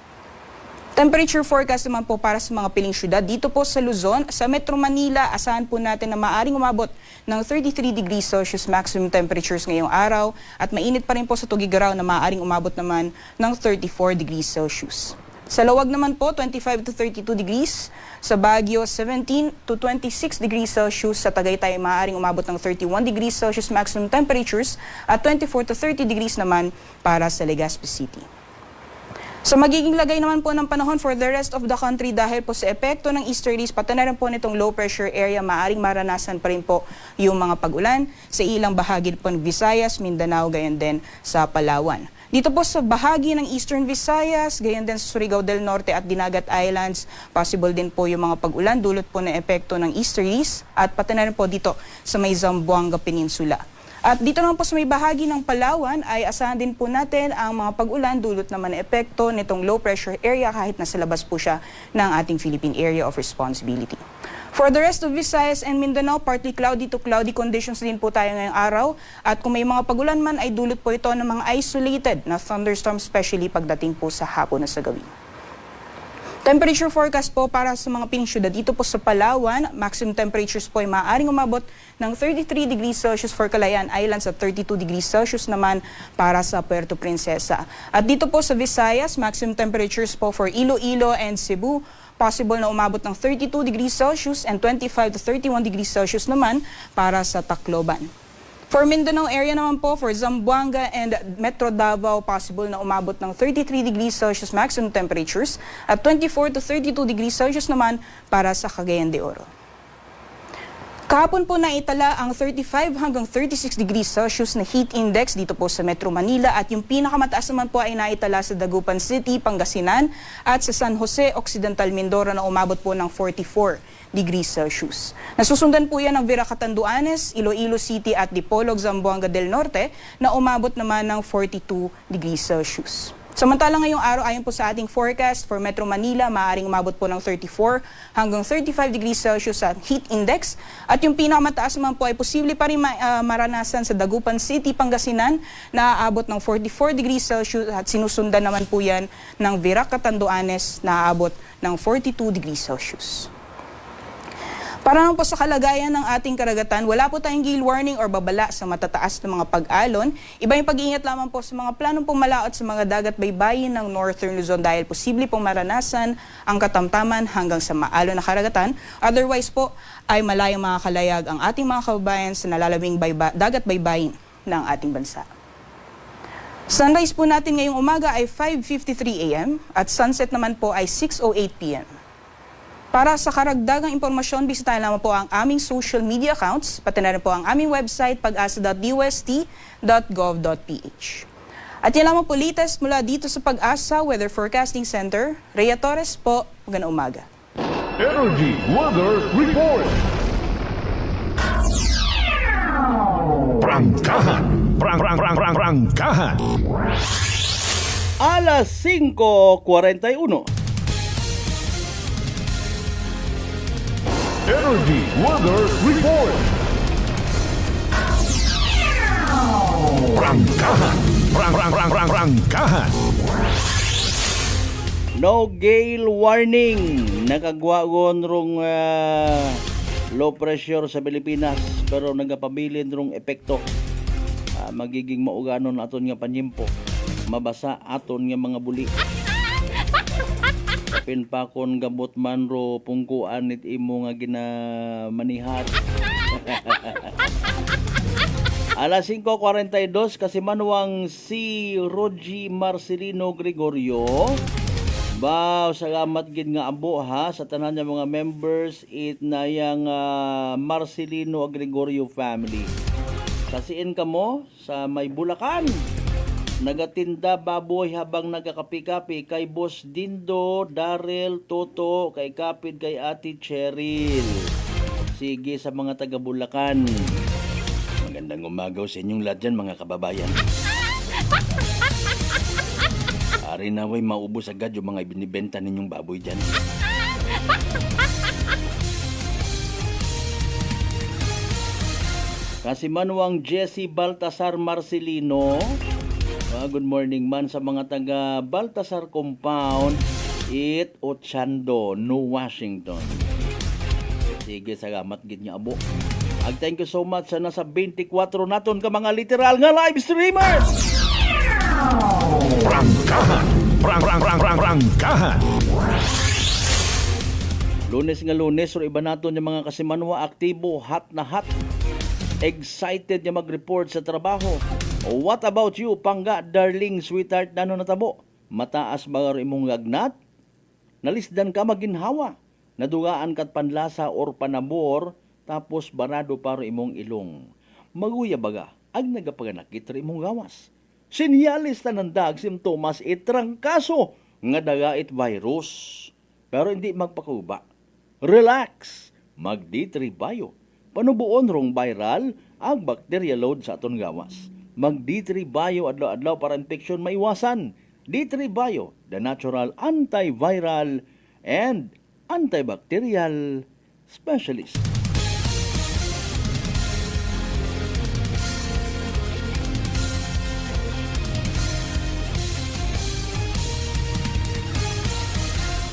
Temperature forecast naman po para sa mga piling syudad dito po sa Luzon. Sa Metro Manila, asahan po natin na maaring umabot ng 33 degrees Celsius maximum temperatures ngayong araw at mainit pa rin po sa Tugigaraw na maaring umabot naman ng 34 degrees Celsius. Sa Lawag naman po, 25 to 32 degrees. Sa Baguio, 17 to 26 degrees Celsius. Sa Tagaytay, maaaring umabot ng 31 degrees Celsius maximum temperatures at 24 to 30 degrees naman para sa Legazpi City. Sa magiging lagay naman po ng panahon for the rest of the country dahil po sa epekto ng easterlies, pati na rin po nitong low pressure area, maaaring maranasan pa rin po yung mga pag-ulan sa ilang bahagi po ng Visayas, Mindanao, gayon din sa Palawan. Dito po sa bahagi ng Eastern Visayas, gayon din sa Surigao del Norte at Dinagat Islands, possible din po yung mga pag-ulan dulot po ng epekto ng easterlies at pati na rin po dito sa may Zamboanga Peninsula. At dito naman po sa may bahagi ng Palawan ay asahan din po natin ang mga pag-ulan dulot naman ng epekto nitong low pressure area kahit nasa labas po siya ng ating Philippine Area of Responsibility. For the rest of Visayas and Mindanao, partly cloudy to cloudy conditions din po tayo ngayong araw. At kung may mga pagulan man ay dulot po ito ng mga isolated na thunderstorms, especially pagdating po sa hapon na sa gabi. Temperature forecast po para sa mga piling syudad dito po sa Palawan, maximum temperatures po ay maaaring umabot ng 33 degrees Celsius for Calayan Islands at 32 degrees Celsius naman para sa Puerto Princesa. At dito po sa Visayas, maximum temperatures po for Iloilo and Cebu, possible na umabot ng 32 degrees Celsius and 25 to 31 degrees Celsius naman para sa Tacloban. For Mindanao area naman po, for Zamboanga and Metro Davao, possible na umabot ng 33 degrees Celsius maximum temperatures at 24 to 32 degrees Celsius naman para sa Cagayan de Oro. Kahapon po naitala ang 35 hanggang 36 degrees Celsius na heat index dito po sa Metro Manila at yung pinakamataas naman po ay naitala sa Dagupan City, Pangasinan at sa San Jose, Occidental Mindoro na umabot po ng 44 degrees Celsius. Nasusundan po yan ng Vera Catanduanes, Iloilo City at Dipolog, Zamboanga del Norte na umabot naman ng 42 degrees Celsius. Samantalang ngayong araw, ayon po sa ating forecast for Metro Manila, maaaring umabot po ng 34 hanggang 35 degrees Celsius sa heat index. At yung pinakamataas naman po ay posible pa rin maranasan sa Dagupan City, Pangasinan na aabot ng 44 degrees Celsius at sinusundan naman po yan ng Vera Catanduanes na aabot ng 42 degrees Celsius. Para naman po sa kalagayan ng ating karagatan, wala po tayong gale warning or babala sa matataas na mga pag-alon. Iba yung pag-iingat lamang po sa mga planong pumalaot sa mga dagat baybayin ng Northern Luzon dahil posible pong maranasan ang katamtaman hanggang sa maalon na karagatan. Otherwise po ay malayang makakalayag ang ating mga kababayan sa nalalaming dagat baybayin ng ating bansa. Sunrise po natin ngayong umaga ay 5:53 a.m. at sunset naman po ay 6:08 p.m. Para sa karagdagang impormasyon, bisitahin lamang po ang aming social media accounts, pati na rin po ang aming website pag-asa.dust.gov.ph. At yan lamang po latest mula dito sa Pag-asa Weather Forecasting Center. Rhea Torres po, magandang umaga. Energy Weather Report. Prangkahan. Prangkahan. Alas 5:41. Energy Weather Report. Prangkahan. Prangkahan. No gale warning. Nakagwagon rong low pressure sa Pilipinas pero nagapabilin rong epekto. Magiging mauganon aton nga panyimpo. Mabasa aton nga mga buli. Kapin pa kon gabot man ro pungkuan it imo nga ginamanihat. Alas 5:42 kasi manuang si Rogie Marcelino Gregorio. Salamat gid nga abo ha sa tanan nga mga members it na yang Marcelino Gregorio family. Kasiin kamo sa may Bulacan. Nagatinda baboy habang nagakapi-kapi kay Boss Dindo, Darrell, Toto, kay Kapid, kay Ate Cheryl. Sige sa mga taga Bulacan. Magandang umagaw sa inyong lahat dyan, mga kababayan. Ari naway maubos agad yung mga binibenta ninyong baboy dyan. Kasimanwang Jesse Baltasar Marcelino. Good morning man sa mga taga Baltasar Compound, Ochando, New Washington. Sige, salamat gid niya abo. Thank you so much sa nasa 24 naton ka mga literal nga live streamers. Prangkahan. Prangkahan. Lunes nga lunes, or iba naton yung mga kasimanwa aktibo, hot na hot. Excited niya mag-report sa trabaho. What about you, pangga, darling, sweetheart, nano natabo? Mataas ba imong lagnat? Nalisdan ka maginhawa? Nadugaan kat panlasa or panabor, tapos barado para imong ilong. Maguya baga, ag nagapaganakit rin imong gawas. Sinyalis tanandag simptomas itrangkaso nga dagait virus. Pero hindi magpakuba. Relax, mag-D3 Bio. Panubuon rong viral ang bacteria load sa aton gawas. Mag-D3 Bio adlaw-adlaw para infection maiwasan. D3 Bio, the natural antiviral and antibacterial specialist.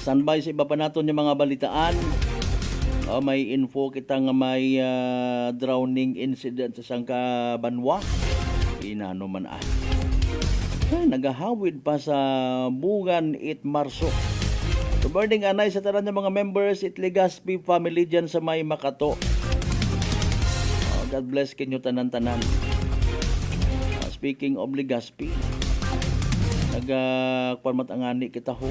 Standby sa iba pa naton yung mga balitaan. May info kita nga may drowning incident sa Sangka Banwa. Inano man nagahawid pa sa Bugan it Marso. Good morning anay sa tanan ng mga members it Legazpi family dyan sa may Makato. God bless kinyo tanan-tanan. Speaking of Legazpi, nagpamatangani kita ho.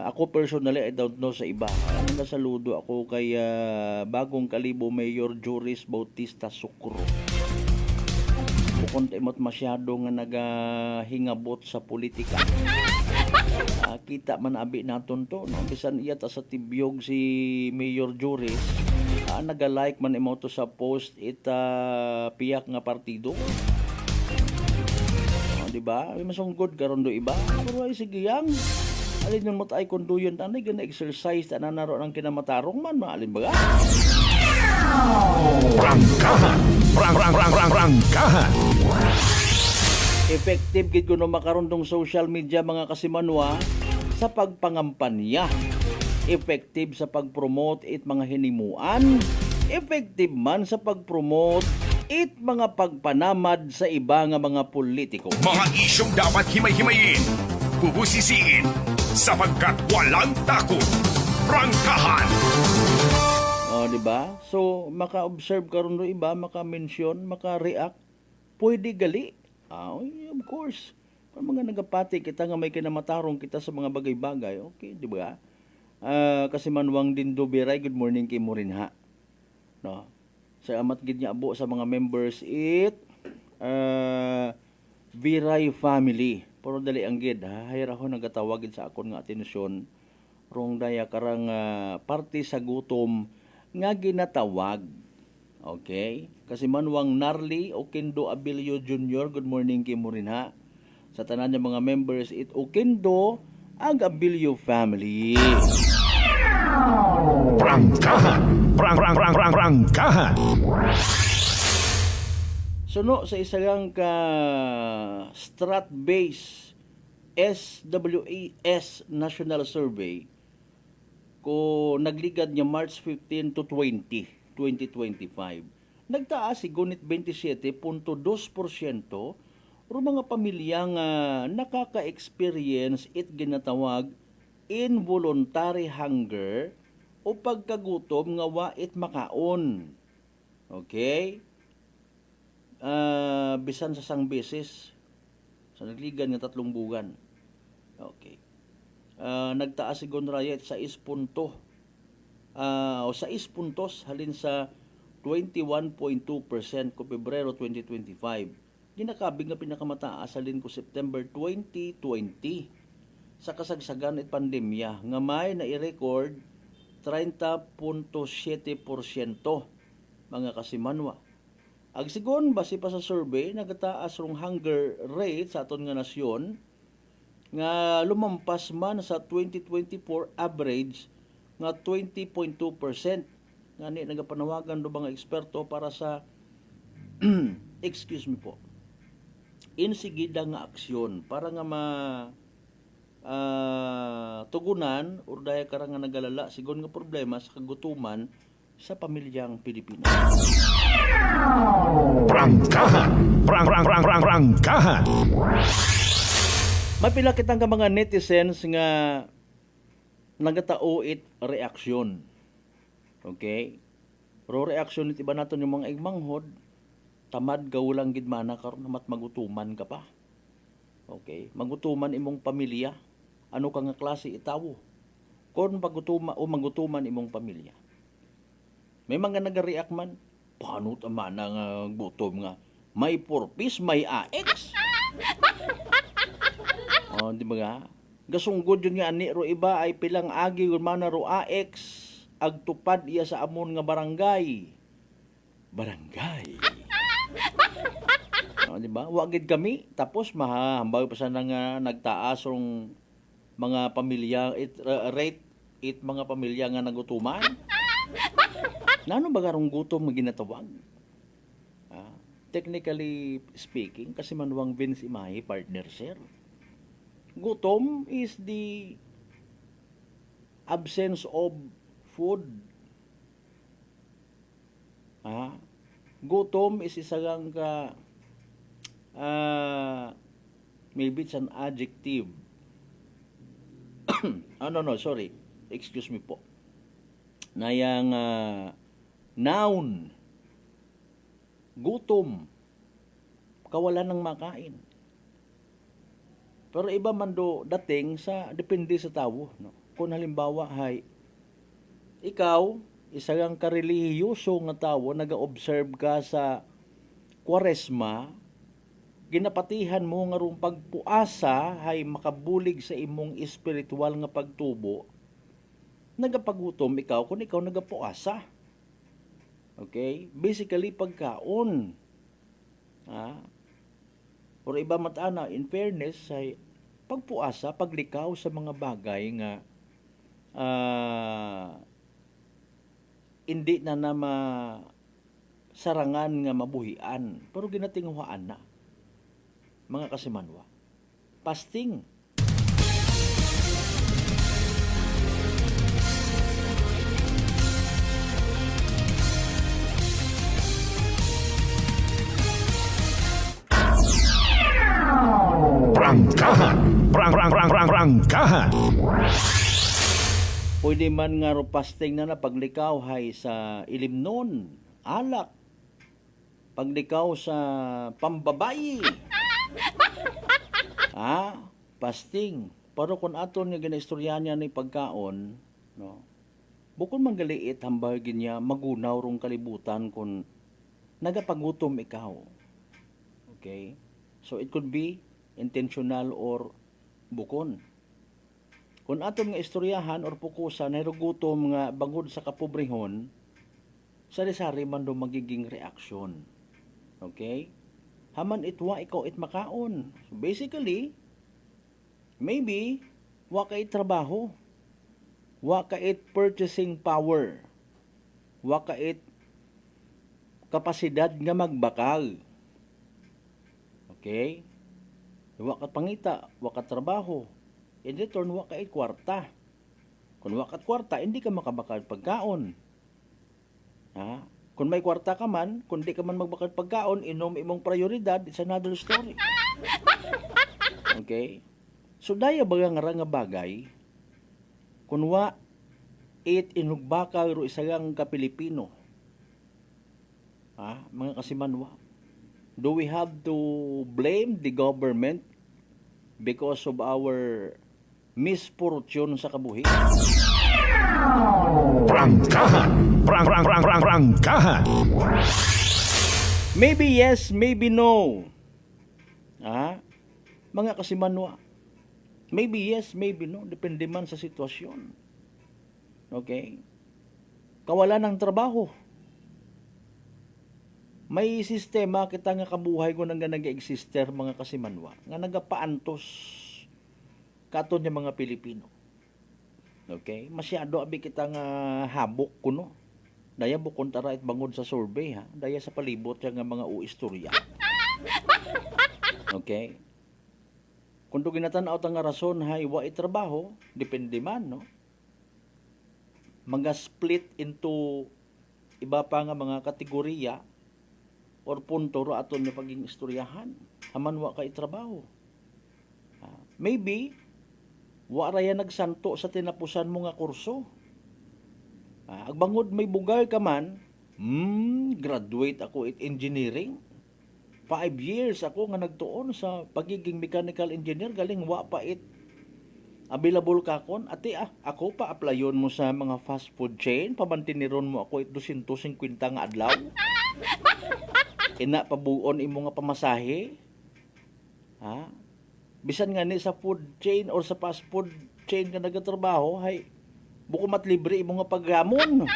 Ako personally, I don't know sa iba. Nasaludo ako kay Bagong Kalibo Mayor Joris Bautista Sucro. Bukod imot masyado nga nagahingabot sa politika. Kita man abi naton to. No? Bisan iya ta sa tibyog si Mayor Joris. Naga-like man imo to sa post piyak nga partido. Diba? Ay masunggod karon do iba. Pero ay sige yang. Alin yung matay konduyon tanay gana exercise na naro ng kinamatarong man maalin baga. Prangkahan. Prangkahan. Effective gid kuno makarundong social media mga kasimanwa sa pagpangampanya. Effective sa pagpromote it mga hinimuan. Effective man sa pagpromote it mga pagpanamad sa iba nga mga politiko. Mga isyong dapat himay-himayin, bubusisiin, sapagkat walang takot. Prangkahan. Diba? So, maka-observe ka rin iba, maka-mention, maka-react, pwede gali. Of course. Kung mga nagapati, kita nga may kinamatarong kita sa mga bagay-bagay, okay, diba? Kasi Manwang Dindo Biray, good morning kay mo rin ha. No? Sa amat gid niya abo sa mga members Viray family. Pero dali ang gid ha. Hayra ho nagatawagid sa akon nga atensyon rong daya karang parte sa gutom nga ginatawag. Okay? Kasi Manwang Narli Okindo Abilio Jr. Good morning kay mo rin ha. Sa tanan niya mga members Okindo ang Abilio family. Prangkahan. Prangkahan. Suno sa isang ka strat-based SWAS National Survey ko nagligad niya March 15 to 20, 2025. Nagtaas si gunit 27.2% o mga pamilya nga nakaka-experience it ginatawag involuntary hunger o pagkagutom nga wait makaon. Okay? Bisan sa sang beses sa nagligan nga 3 buwan. Okay. Nagtaas si Gonrayet sa 6 punto. O sa 6 puntos halin sa 21.2% ko Pebrero 2025. Ginakabig nga pinakamataas halin ko September 2020. Sa kasagsagan at pandemya nga may na-record 30.7% mga kasimanwa. Agsigon base pa sa survey nagataas rong hunger rate sa aton nga nasyon nga lumampas man sa 2024 average nga 20.2%. Ngani nagapanawagan do mga eksperto para sa excuse me po, insigida nga aksyon para nga tugunan or daya karang nga nagalala sigon nga problema sa kagutuman sa pamilyang Pilipinas. Prangkahan! Prangkahan! Mapila kitang ka mga netizens nga nagatao it reaksyon. Okay? Pero reaksyon it iba naton yung mga igmanghod, tamad gawulang gidmana karon namat magutuman ka pa. Okay? Magutuman imong pamilya. Ano ka nga klase itawo? Kung magutuman imong pamilya. May mga nag-react man, paano taman nga gutom nga? May purpose, may AX. Di ba nga? Gasunggod yun nga ani ro iba ay pilang agi man ro AX agtupad iya sa amon nga barangay. Di ba? Wagid kami tapos mahambaw pa sa nga nagtaas rong mga pamilya rate it mga pamilya nga nagutuman. Nano ba garong gutom nga ginatawag? Technically speaking, kasi manuwang Vince Imahe partner sir. Gutom is the absence of food. Gutom is isang ka maybe it's an adjective. Sorry. Excuse me po. Nayang noun. Gutom. Kawalan ng makain. Pero iba man do dating sa depende sa tao, no. Kung halimbawa hay ikaw isang karelihiyoso nga tawo naga-observe ka sa Kwaresma, ginapatihan mo nga rong pagpuasa hay makabulig sa imong espiritual nga pagtubo, nagapagutom ikaw kung ikaw nagapuasa. Okay? Basically, pagkaon. Or iba matana, in fairness, ay pagpuasa, paglikaw sa mga bagay nga hindi na sarangan nga mabuhian. Pero ginatinguhaan na. Mga kasimanwa. Fasting. Prangkahan! Prangkahan! Pwede man nga fasting na paglikaw hay sa ilimnon, alak, paglikaw sa pambabayi. Fasting. Pero kung aton nga ginaistorya niya ni pagkaon, no, bukod manggaliit hambagin niya magunaw rong kalibutan kung nagapagutom ikaw. Okay? So it could be intentional or bukon. Kung aton nga istoryahan or pukusan ay gutom nga bangod sa kapobrehon, sari-sari man do magiging reaksyon. Okay? Haman itwa ikaw it makaon. So basically, maybe wa kay trabaho, wa kay purchasing power, wa kay kapasidad nga magbakal. Okay? Wa ka pangita, wa ka trabaho. In return, wa ka kwarta. Kung wa ka kwarta, hindi ka makabakal pagkaon. Kung may kwarta ka man, kung di ka man magbakal pagkaon, inom imong prioridad, it's another story. Okay? So, daya baga nga bagay, kung wa inugbakal ro isagang ka-Pilipino, mga kasimanwa, do we have to blame the government because of our misfortune sa kabuhi? Prangkahan! Prangkahan! Maybe yes, maybe no. Mga kasimanwa. Maybe yes, maybe no. Depende man sa sitwasyon. Okay? Kawalan ng trabaho. May sistema kita nga kabuhay ko nang nag-exister mga kasimanwa. Nga nagapaantos katon niya mga Pilipino. Okay? Masyado abi kita nga habok kuno. Daya bukon tara it bangod sa survey ha. Daya sa palibot siya nga mga istorya. Okay? Kung do ginatanaw ta nga rason hay wa trabaho, depende man no. Mga split into iba pa nga mga kategorya or punto ro aton nga paging istoryahan. Haman wa kay trabaho. Maybe wa raya nagsanto sa tinapusan mo nga kurso. Agbangod may bugar ka man, graduate ako it engineering. 5 years ako nga nagtuon sa pagiging mechanical engineer, galing wa pa it available ka kon. Ati ako pa applyon mo sa mga fast food chain, pamantiniron mo ako it 250 nga adlaw. Ina pabuon imo nga pamasahe. Bisan nga ni sa food chain or sa fast food chain ka nagatrabaho, hay buko matlibre imo nga paggamon.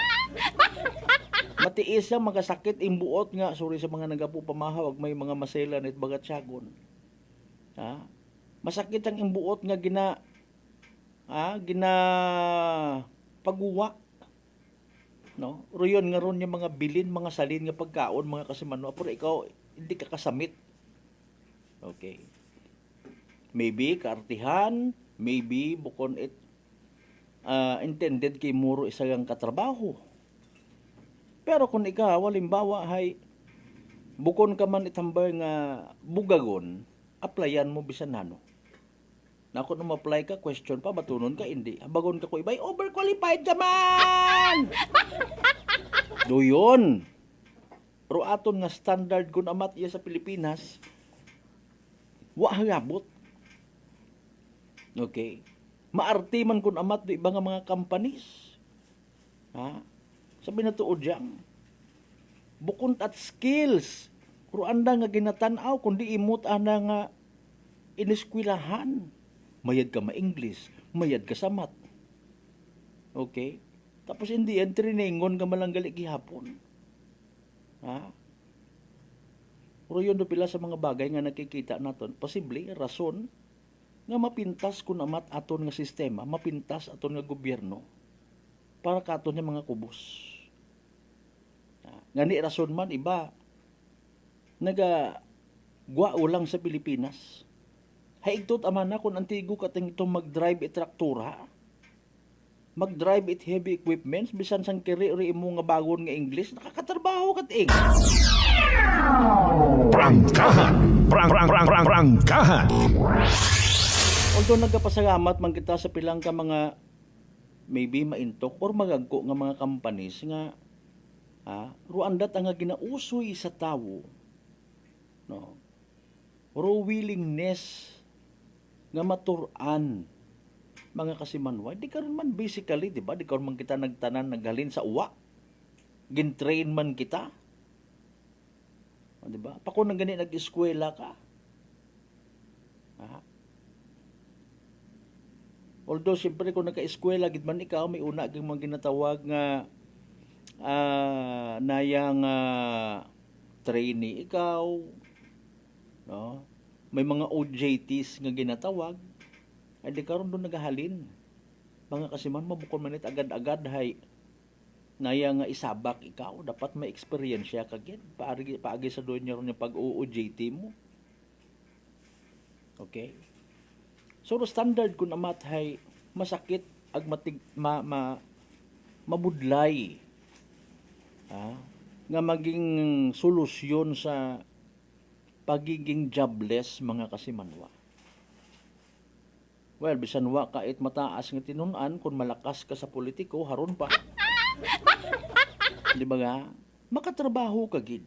Matiis ang makasakit imbuot nga, sorry sa mga nagapu pamahawag, may mga maselan at bagat syagon. Masakit ang imbuot nga gina paguwa. No? Royon nga ron yung mga bilin, mga salin nga pagkaon, mga kasimano, pero ikaw hindi ka kasamit. Okay. Maybe kaartihan, maybe bukon it intended kay muro isang katrabaho. Pero kung ikaw, halimbawa, hay, bukon ka man itambay nga bugagon, applyan mo bisan nano. Na kung ma-apply ka, question pa, batunon ka, hindi. Bagon ka ko, iba'y overqualified ka man! Do yun. Pero aton nga standard kung amat iya sa Pilipinas, wa hangabot. Okay. Maarti man kung amat do iba nga mga companies. Sabi na tuod dyan, bukon at skills, kung anda nga ginatanaw, kundi imot ana nga iniskwilahan, mayad ka ma-English, mayad ka sa math. Okay? Tapos hindi yan, triningon ka malanggali gihapon. Pero yun do pila sa mga bagay nga nakikita naton, posible, rason, nga mapintas kung amat aton nga sistema, mapintas aton nga gobyerno, para katon yung mga kubos. Ngani rason man iba nagagwao lang sa Pilipinas. Haigtot aman na kung antigo kating itong mag-drive it traktura, mag-drive it heavy equipments, bisan sang kiri imo nga bagon nga English, nakakatrabaho kating. Prangkahan! Prangkahan! Although nagapasalamat man kita sa pilang ka mga maybe maintok or magagko nga mga companies nga ruandat ang nga ginausoy sa tawo, no, ro willingness nga maturan mga kasimanwa. Di karon man basically, di ba, di karon man kita nagtanan naghalin sa uwa, gintrain man kita, di ba, pa kung gani nag-eskwela ka. Although siyempre kung naka-eskwela gid man ikaw, may una gyud mga ginatawag nga nayang trainee ikaw, no? May mga OJTs nga ginatawag, ay di karon doon nagahalin. Mga kasiman, mabukon man it agad-agad hay nayang isabak ikaw, dapat may eksperyensya ka gid paagi sa doon niya ron yung pag-OJT mo. Okay? So standard kun amat hay masakit ag mabudlay nga maging solusyon sa pagiging jobless mga kasimanwa. Well, bisan wa ka it mataas nga tinun-an, kung malakas ka sa politiko, haron pa. Di ba nga? Makatrabaho ka gid.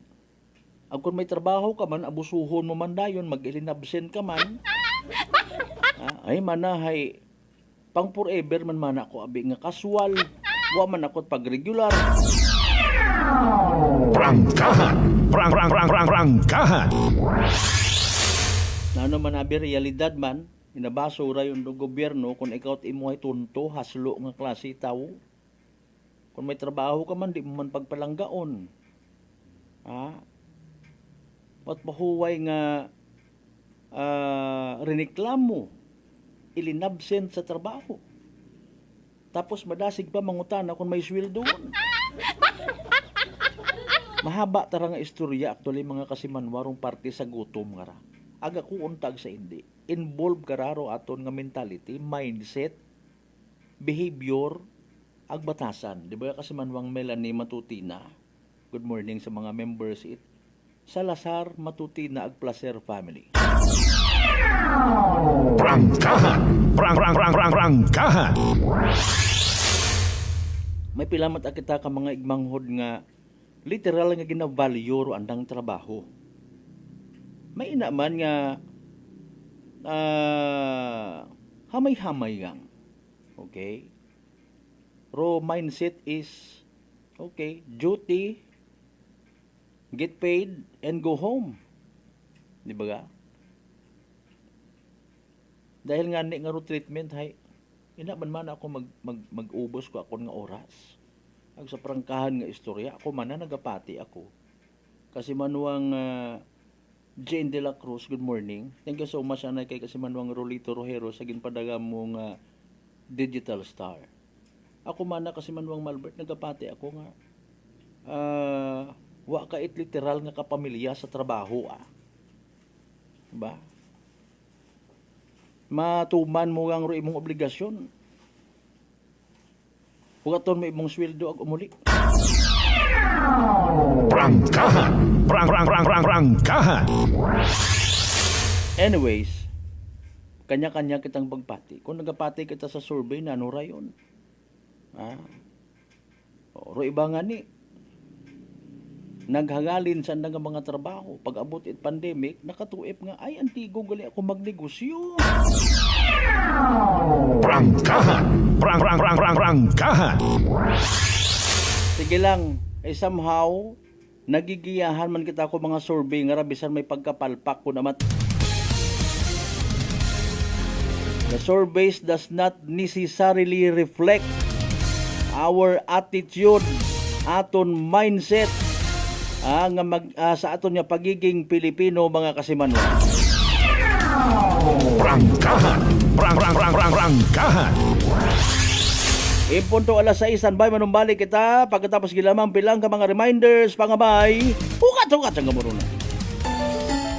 Ag kung may trabaho ka man, abusuhon mo man dayon, mag-ilinabsen ka man, ay manahay pang forever man ako abi nga casual, wa man ako pag regular. Prangkahan! Prangkahan! Nano man abi realidad man, inabaso ra yung gobyerno kung ikaw at imo ay tunto, haslo nga klase tao. Kung may trabaho ka man, di mo man pagpalanggaon. At pahuway nga riniklamo ilinabsent sa trabaho. Tapos madasig pa mangutana kung may sweldo. Mahaba tara nga istorya actually mga kasimanwarong parte sa gutom nga ra. Aga ko untag sa hindi. Involve kararo aton nga mentality, mindset, behavior, ag batasan. Di ba kasimanwang Melanie Matutina? Good morning sa mga members it. Salazar Matutina ag Placer family. Prangkahan! Prangkahan! May pilamat kita ka mga igmanghod nga literal nga ginavalue ro andang trabaho. May inaman nga hamay-hamay gang. Okay? Ro mindset is okay, duty, get paid, and go home. Di ba ga? Dahil nga ni nga ro treatment hay inaman man ako mag-ubos ko akon nga oras. Ag sa prangkahan nga istorya, ako man na nagapati ako. Kasi manuang Jane de la Cruz, good morning. Thank you so much anay kay kasi manuang Rolito Rojero sa ginpadaga mong digital star. Ako man na kasi manuang Malbert, nagapati ako nga wa ka it literal nga kapamilya sa trabaho Diba? Matuman mo ang ro imong obligasyon. Hugaton mo imong sweldo ag umuli. Prangkahan! Prangkahan! Anyways, kanya-kanya kitang pagpati. Kung nagapati kita sa survey na ano rayon. Ro iba nga ni naghangalin sa nga mga trabaho. Pag abot it pandemic, nakatuip nga, ay, antigo gali ako magnegosyo. Prangkahan! Prangkahan! Sige lang, somehow, nagigiyahan man kita ako mga survey nga rabisan may pagkapalpak ko naman. The surveys does not necessarily reflect our attitude, aton mindset, sa aton nga pagiging Pilipino mga kasimanwa. Prangkahan! Prangkahan! Impunto alas 6, standby manumbalik kita. Pagkatapos gilamang pilang ka mga reminders, pangabay, ukat ang gamuruna.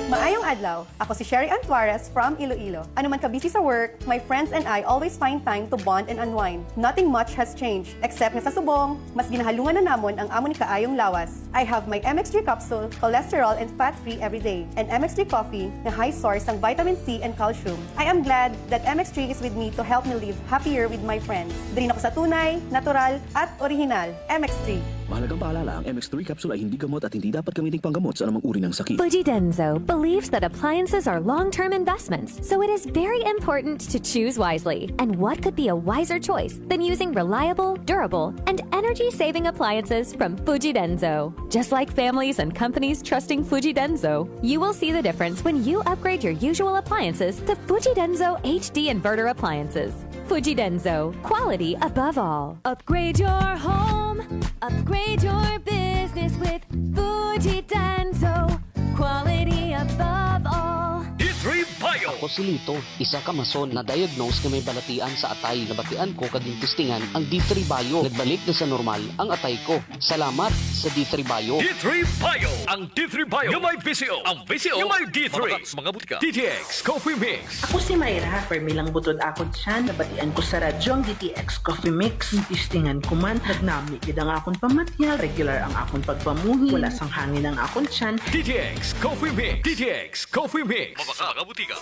Maayong adlaw, ako si Sherry Antuares from Iloilo. Ano man ka busy sa work, my friends and I always find time to bond and unwind. Nothing much has changed, except nga sa subong, mas ginahalungan na namon ang amon ni kaayong lawas. I have my MX3 capsule, cholesterol and fat-free every day, and MX3 coffee na high source ng vitamin C and calcium. I am glad that MX3 is with me to help me live happier with my friends. Drin ako sa tunay, natural, at original. MX3. Mahalagang paalala, ang MX3 capsule ay hindi gamot at hindi dapat gamiting panggamot sa anumang uri ng sakit. Fujidenzo believes that appliances are long-term investments, so it is very important to choose wisely. And what could be a wiser choice than using reliable, durable, and energy-saving appliances from Fujidenzo? Just like families and companies trusting Fujidenzo, you will see the difference when you upgrade your usual appliances to Fujidenzo HD inverter appliances. Fujidenzo, quality above all. Upgrade your home, upgrade your business with Fujidenzo, quality above all. D3 Bio. Ako si Lito, isa ka mason na diagnose na may balatian sa atay. Nabatian ko kaging testingan ang D3 Bio. Nagbalik na sa normal ang atay ko. Salamat sa D3 Bio. D3 Bio. Ang D3 Bio yung may VCO. Ang VCO yung may D3. Mga butika. DTX Coffee Mix. Ako si Mayra. Permilang butod akon siya. Nabatian ko sa radyo ang DTX Coffee Mix. Testingan ko man. Nagnami gid ang akon pamatyag. Regular ang akon pagpamuhi. Wala sang hangin ang akon siyan. DTX Coffee Mix. DTX Coffee Mix. Mga butika.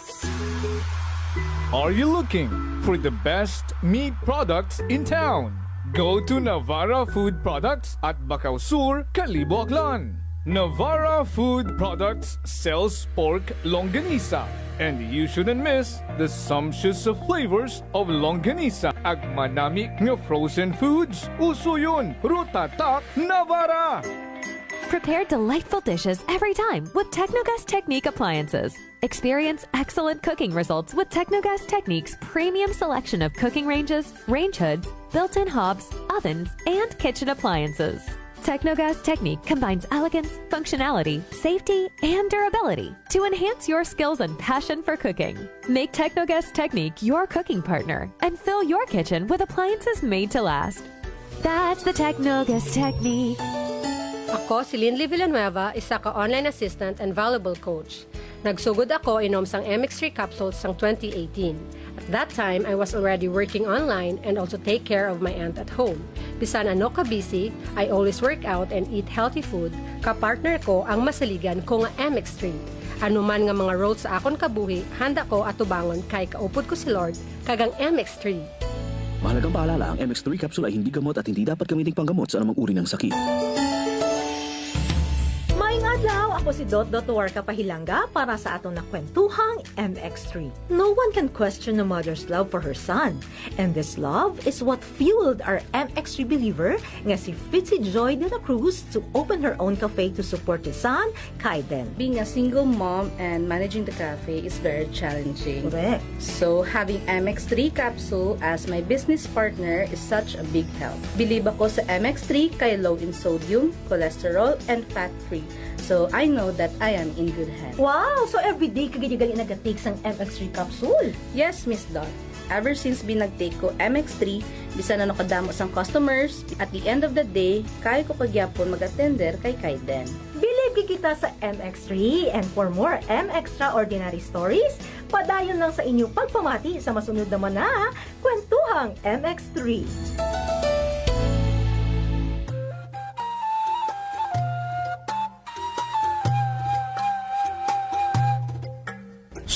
Are you looking for the best meat products in town? Go to Navara Food Products at Bacau Sur, Calibo, Aklan. Navara Food Products sells pork longanisa, and you shouldn't miss the sumptuous flavors of longanisa. Ag manami nga frozen foods, uso yun, Rutatak Navara! Prepare delightful dishes every time with Technogas Technique appliances. Experience excellent cooking results with Technogas Technique's premium selection of cooking ranges, range hoods, built-in hobs, ovens, and kitchen appliances. Technogas Technique combines elegance, functionality, safety, and durability to enhance your skills and passion for cooking. Make Technogas Technique your cooking partner and fill your kitchen with appliances made to last. That's the Technogas Technique. Ako si Linley Villanueva, isa ka online assistant and valuable coach. Nagsugod ako inom sang MX3 capsules sang 2018. At that time, I was already working online and also take care of my aunt at home. Bisan ano ka busy, I always work out and eat healthy food. Kapartner ko ang masaligan ko nga MX3. Ano man nga mga roles sa akon kabuhi, handa ko atubangon kay kaupod ko si Lord kagang MX3. Mahalagang paalala, ang MX3 capsule ay hindi gamot at hindi dapat gamitin panggamot sa anumang uri ng sakit. Maayong adlaw, ako si Dot.War Kapahilanga para sa atong nakwentuhang MX3. No one can question a mother's love for her son. And this love is what fueled our MX3 believer nga si Fitzy Joy de la Cruz to open her own cafe to support his son, Kaiden. Being a single mom and managing the cafe is very challenging. Correct. So having MX3 capsule as my business partner is such a big help. Believe ako sa MX3 kay low in sodium, cholesterol, and fat-free. So I know that I am in good hands. Wow! So everyday ka ganyan nag-take sang MX3 capsule? Yes, Miss Dot. Ever since binag-take ko MX3, bisan na nakadamo sang customers, at the end of the day, kaya ko pagyapon mag-attender kay Kaiden. Believe kita sa MX3 and for more MXtraordinary stories, padayon lang sa inyong pagpamati sa masunod naman na Kwentuhang MX3.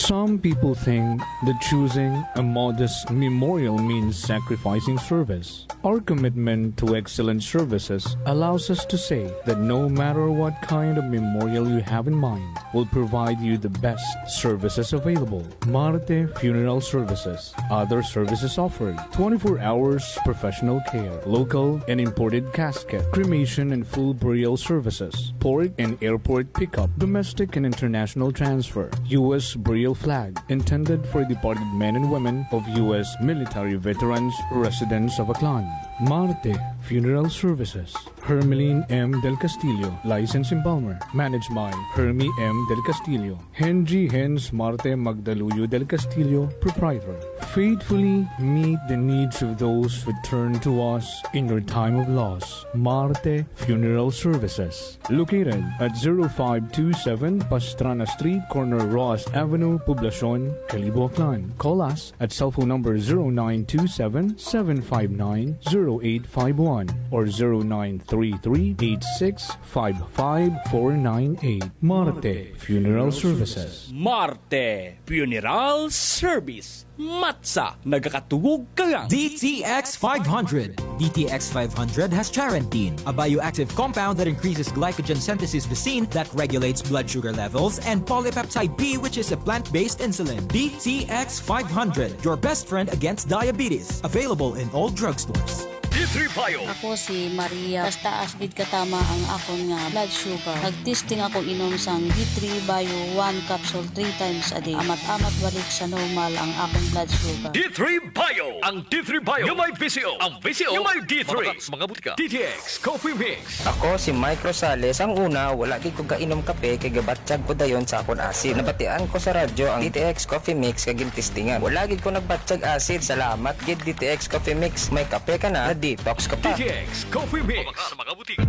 Some people think that choosing a modest memorial means sacrificing service. Our commitment to excellent services allows us to say that no matter what kind of memorial you have in mind, we'll provide you the best services available. Marte Funeral Services. Other services offered: 24 hours professional care, local and imported casket, cremation and full burial services, port and airport pickup, domestic and international transfer, U.S. burial flag, intended for departed men and women of U.S. military veterans residents of Aklan. Marte Funeral Services. Hermeline M. Del Castillo, Licensed Embalmer, managed by Hermie M. Del Castillo. Henry Hens Marte Magdaluyo Del Castillo, Proprietor. Faithfully meet the needs of those who turn to us in your time of loss. Marte Funeral Services. Located at 0527 Pastrana Street, corner Ross Avenue, Poblacion, Calibo, Aklan. Call us at cellphone number 0927-759-0851 or 0933-8655-498. Marte Funeral Services. Marte Funeral Service. Matsa, nagakatugog ka nga. DTX 500. DTX 500 has Charantine, a bioactive compound that increases glycogen synthesis vesine that regulates blood sugar levels, and polypeptide B, which is a plant-based insulin. DTX 500, your best friend against diabetes. Available in all drugstores. D3 Bio. Ako si Maria. Taas gid katama ang akon nga blood sugar. Nag-testing ako inom sang D3 Bio 1 capsule 3 times a day. Amat-amat balik sa normal ang akong blood sugar. D3 Bio. Ang D3 Bio yung may VCO. Ang VCO yung may D3. Mga butika. DTX Coffee Mix. Ako si Mike Rosales. Ang una, wala gid ko kainom kape kay gabatsyag ko dayon sa akon acid. Nabatian ko sa radyo ang DTX Coffee Mix kay gintistingan. Wala gid ko nagbatsyag acid. Salamat gid DTX Coffee Mix. May kape ka na, detox ka pa. DTX Coffee Mix. Sa mga butika.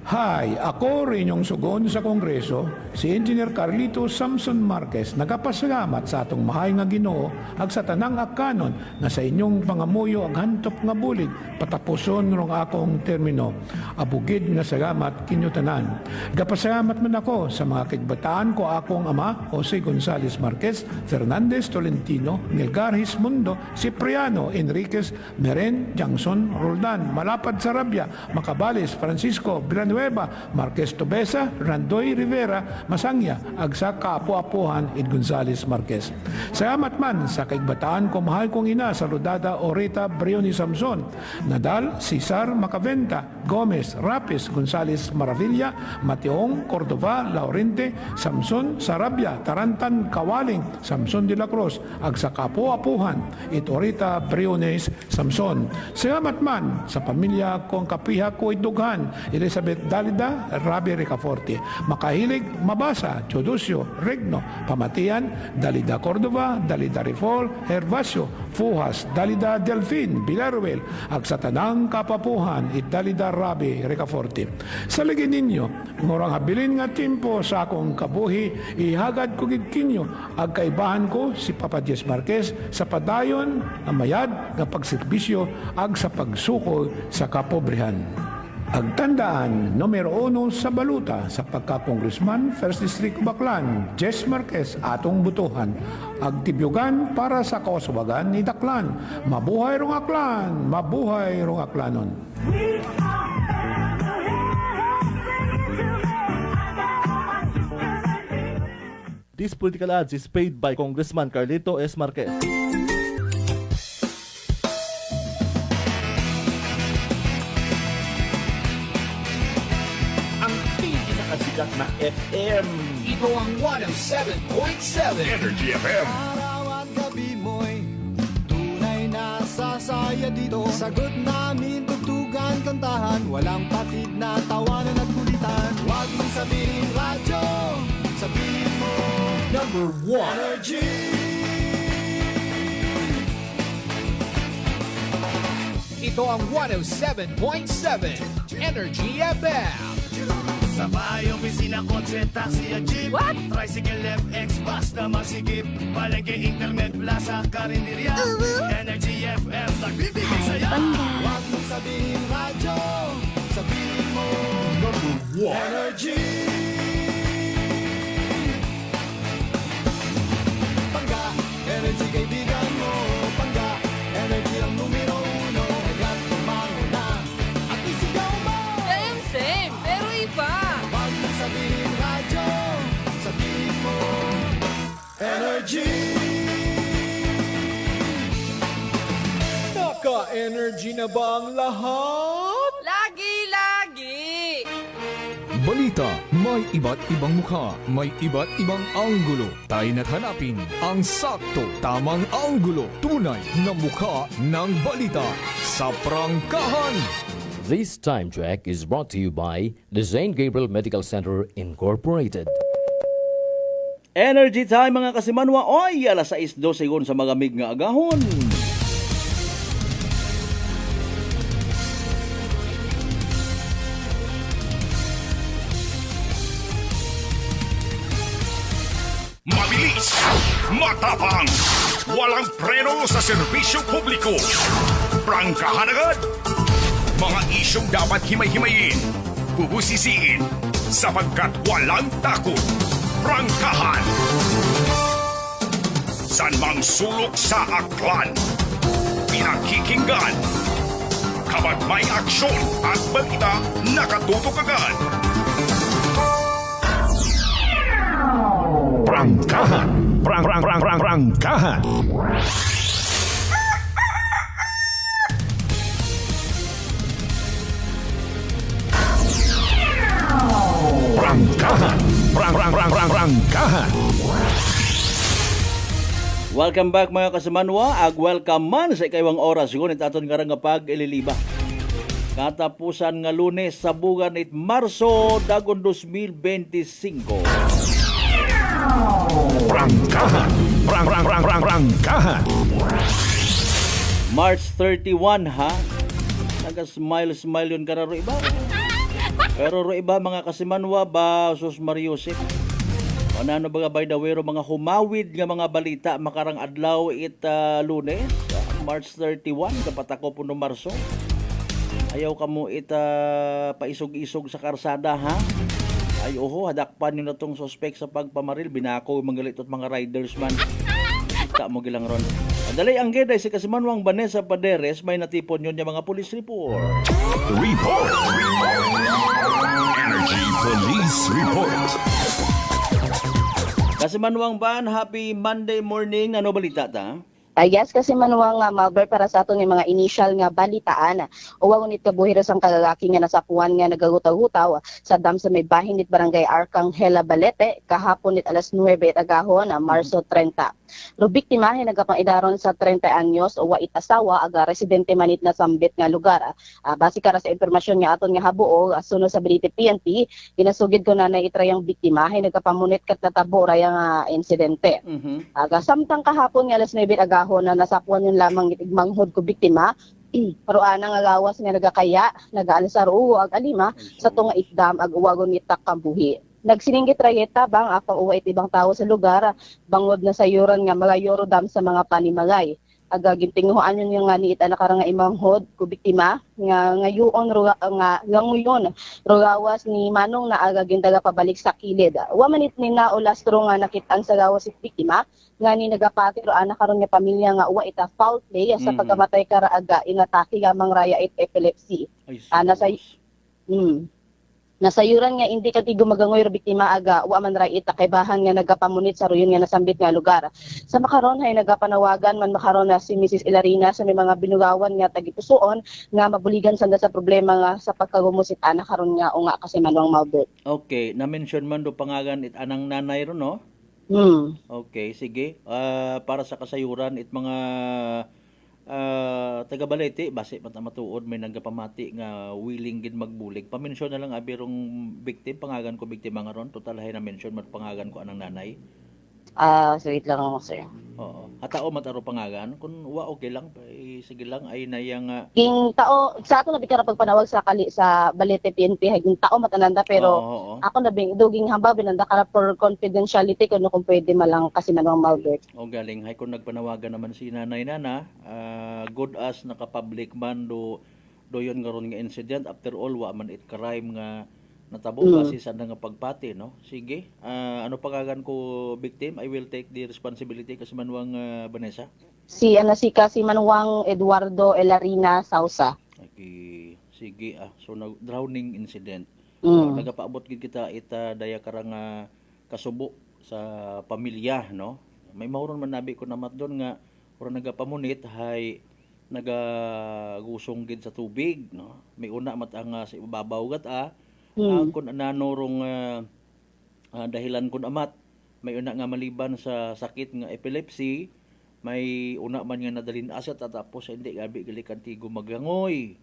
Hi, ako rin yung sugon sa Kongreso, si Engineer Carlito Samson Marquez, nagapasalamat sa atong mahay nga Ginoo ag sa tanang akanon na sa inyong pangamuyo ag hantop nga bulig patapuson rong akong termino. Abugid nga salamat kinyo tanan. Gapasalamat man ako sa mga kigbataan ko akong ama Jose Gonzales Marquez, Fernandez Tolentino, Nilgar Hismundo, Cipriano Enriquez, Meren Jangson Roldan, Malapad Sarabia, Macabales Francisco Villanueva, Villanueva, Marquez Tobesa, Randoy Rivera, Masangya, ag sa Kaapu-Apuhan id Gonzales Marquez. Salamat man sa kaigbataan ko mahal kong ina sa Rodada Orita Brioni Samson, Nadal, Cesar Macaventa, Gomez, Rapis, Gonzales Maravilla, Mateong, Cordova, Laurente, Samson, Sarabia, Tarantan, Kawaling, Samson de la Cruz, ag sa Kaapu-Apuhan id Orita Briones Samson. Salamat man sa pamilya kong kapiha ko idughan, Elizabeth Dalida, Rabi Ricaforte, Makahilig, Mabasa, Chodusio, Regno, Pamatian, Dalida Cordova, Dalida Rifol, Hervasio, Fuhas, Dalida Delfin, Villaruel, ag sa tanang kapapuhan it Dalida Rabi Ricaforte. Sa lagi ninyo, ngurang habilin nga timpo sa akong kabuhi, ihagad ko gidkinyo, ag kaibahan ko si Papa Diez Marquez sa padayon na mayad nga pagserbisyo ag sa pagsukol sa kapobrehan. Agtandaan, numero 1 sa baluta sa pagka-congressman, 1st District Baclan, Jess Marquez, atong butuhan. Agtibyugan para sa kauswagan ni Daklan. Mabuhay rong aklan, mabuhay rong aklanon. This political ads is paid by Congressman Carlito S. Marquez. Pinakasikat na FM. Ito ang 107.7 Energy FM. Araw at gabi mo'y tunay na sasaya dito. Sagot namin, tugtugan, kantahan, walang patid na tawanan at kulitan. Huwag mong sabihin radyo, sabihin mo Number 1 Energy. Ito ang 107.7 Energy FM. Sa bahay, opisina, kotse, taxi at jeep. What? Tricycle, FX, basta masigip. Palengke, internet, plaza, karinderya. Energy FM, nagbibigay saya. Huwag mong sabihin radyo, sabihin mo Number 1 Energy. Pangga, energy kaibigan mo. Pangga, energy ang numero 1. Agad tumango na at isigaw mo. Same, pero iba. Huwag mong sabihin radyo, sabihin mo Energy. Naka-energy na ba ang lahat? Lagi-lagi. Balita, may iba't ibang mukha, may iba't ibang anggulo. Tayo na't hanapin ang sakto, tamang anggulo, tunay na mukha ng balita sa prangkahan. This time check is brought to you by the St. Gabriel Medical Center Incorporated. Energy time mga kasimanwa. Oy, alas 6:12 sa magamig nga agahon. Mabilis, matapang, walang preno sa serbisyo publiko. Prangkahan agad. Mga isyong dapat himay-himayin, bubusisiin, sapagkat walang takot. Prangkahan. San mang sulok sa aklan, pinakikinggan. Kapag may aksyon at balita, nakatutok agad. Prangkahan. Prangkahan. Prangkahan. Prangkahan. Welcome back mga kasimanwa. Welcome man sa ikaywang oras. Ngunit aton nga nga pag-ililiba. Katapusan nga Lunes sa bugan it Marso dagon 2025. Prangkahan. Prangkahan. March 31 ha. Naga-smile yun ka na ro iba. Pero ro iba mga kasimanwa ba sus Mariusip. Ano ba by the way ro mga humawid nga mga balita makarang adlaw it Lunes, March 31 dapat ako puno Marso. Ayaw ka mo it paisog-isog sa karsada ha. Ay oho, hadakpan nyo na tong suspect sa pagpamaril. Binako yung mga galit at mga riders man. Kita mo gilang ron. Dali ang geda si Kasimanwang Vanessa Paderes may natipon yun yung mga police report. Police Report. Kasimanwang ban, happy Monday morning. Ano balita ta? Yes, kasi manuwang nga Malbert para sa aton nga mga initial nga balitaan. Uwa ngunit kabuhiro sang kalalaki nga nasapuan nga nagagutaw-hutaw sa dam sa may bahin nit barangay Arcangela Balete kahapon nit alas 9 agahon Marso 30. Ro biktima nga nagapang-idaron sa 30 anyos uwa itasawa aga residente manit na sambit nga lugar. Base kara sa impormasyon nga aton nga habuo sunod sa Balete PNP, ginasugid ko na itrayang biktima nga nagapamunit kat natabo rayang insidente. Aga samtang kahapon nga alas 9 agahon na nasapuan yun lamang itigmanghod ko biktima. Pero anang agawas nga nagakaya, nagaalasar uwo ag alima sa tunga itdam ag uwagon itak kambuhi. Nagsininggit rayeta bang apang uwa itibang tao sa lugar, bangod na sayuran nga mga yorodam sa mga panimagay. Aga gintinguhan yun nga ni ita nakaranga imanghod ko biktima nga ngayon nga nguyon rogawas ni manong na aga gindaga pabalik sa kilid. Wa manit ni na ulastro nga nakit-an sa gawas si biktima nga ni nagapati ro ana karon nga pamilya nga uwa ita foul play sa pagkamatay kara aga inatake gamang raya it epilepsy. Nasayuran nga hindi kati gumagangoy ro biktima aga wa man ra ita kay bahan nga nagapamunit sa ruyon nga nasambit nga lugar. Sa makaron hay nagapanawagan man makaron na si Mrs. Ilarina sa may mga binugawan nga tagipusoon nga mabuligan sanda sa problema nga sa pagkagumusit ana karon nga unga kasi manuang Malbert. Okay, na-mention man do pangagan it anang nanay ro no? Okay, sige. Para sa kasayuran it mga taga Balete base matuod may nagapamati nga willing gid magbulig. Pamensyon na lang abirong victim pangagan ko biktima nga ron total hay na mention mat pangagan ko anang nanay. Sweet lang ako sir. Oo. Atao mataro pangagan kun wa okay lang sige lang ay nayang King tao sa ato na bikara pagpanawag sa Balete PNP haging tao matananda pero ako na duging hamba binanda kara for confidentiality kuno kung pwede malang kasi manuang Malbert. O galing hay kung nagpanawagan naman si nanay nana good as naka-public man do yon nga ron nga incident after all wa man it crime nga natabo base sa nga pagpati no. Sige. Ano pangagan ko victim? I will take the responsibility kasi manuang Vanessa. Si Manuang Eduardo Elarina Sausa. Okay. Sige so drowning incident. Nagapaabot gid kita ita daya karang kasubo sa pamilya no. May mauron man nabi ko namat doon nga ora nagapamunit hay nagagusong gid sa tubig no. May una mat ang sa ibabaw gat kun nanurong dahilan kun amat may una nga maliban sa sakit nga epilepsy may una man nga nadalin asat at tapos hindi gabi gilikan ti gumagangoy.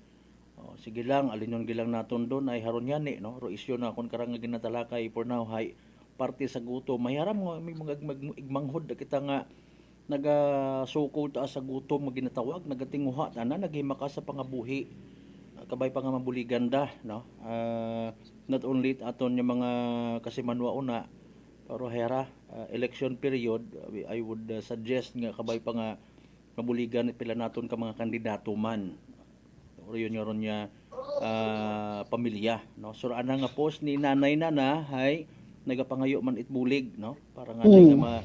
Sige lang alinyon gilang naton doon ay haron yani no ro isyu na kun karang nga ginatalakay for now hay parte sa gutom mayaram nga may mga igmanghod kita nga nagasuko ta sa gutom maginatawag nagatinguha ana naghimaka sa pangabuhi kabay pa nga mabuliganda no. Not only aton yung mga kasimanwa una pero hera election period I would suggest nga kabay pa nga mabuligan pila naton ka mga kandidato man or yun ron niya pamilya no. So ana nga post ni nanay nana hay nagapangayo man itbulig no para nga nga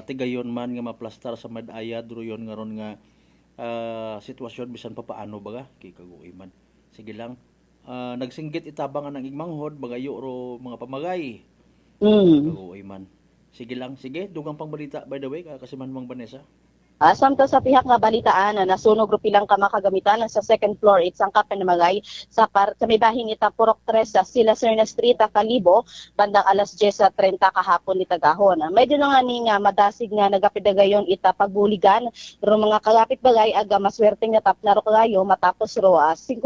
tigayon man nga maplastar sa madaya dro yon nga ron nga sitwasyon bisan pa paano baga kay kaguy man. Sige lang. Nagsinggit itabang ang igmanghod bagayo ro mga pamagay. Kaguy man. Sige lang. Sige, dugang pangbalita by the way kasi Manuang Vanessa. Samtang sa pihak nga balitaan na nasunog ro pilang kamakagamitan sa second floor itsangkap namagay sa may bahing ita Purok 3 sa Sila Serna Street Kalibo bandang alas 10:30 kahapon ni tagahon. Medyo na nga ni nga madasig nga nagapidagayon ita pagbuligan ro mga kalapit bagay aga maswerteng natap na ro kayo matapos ro 10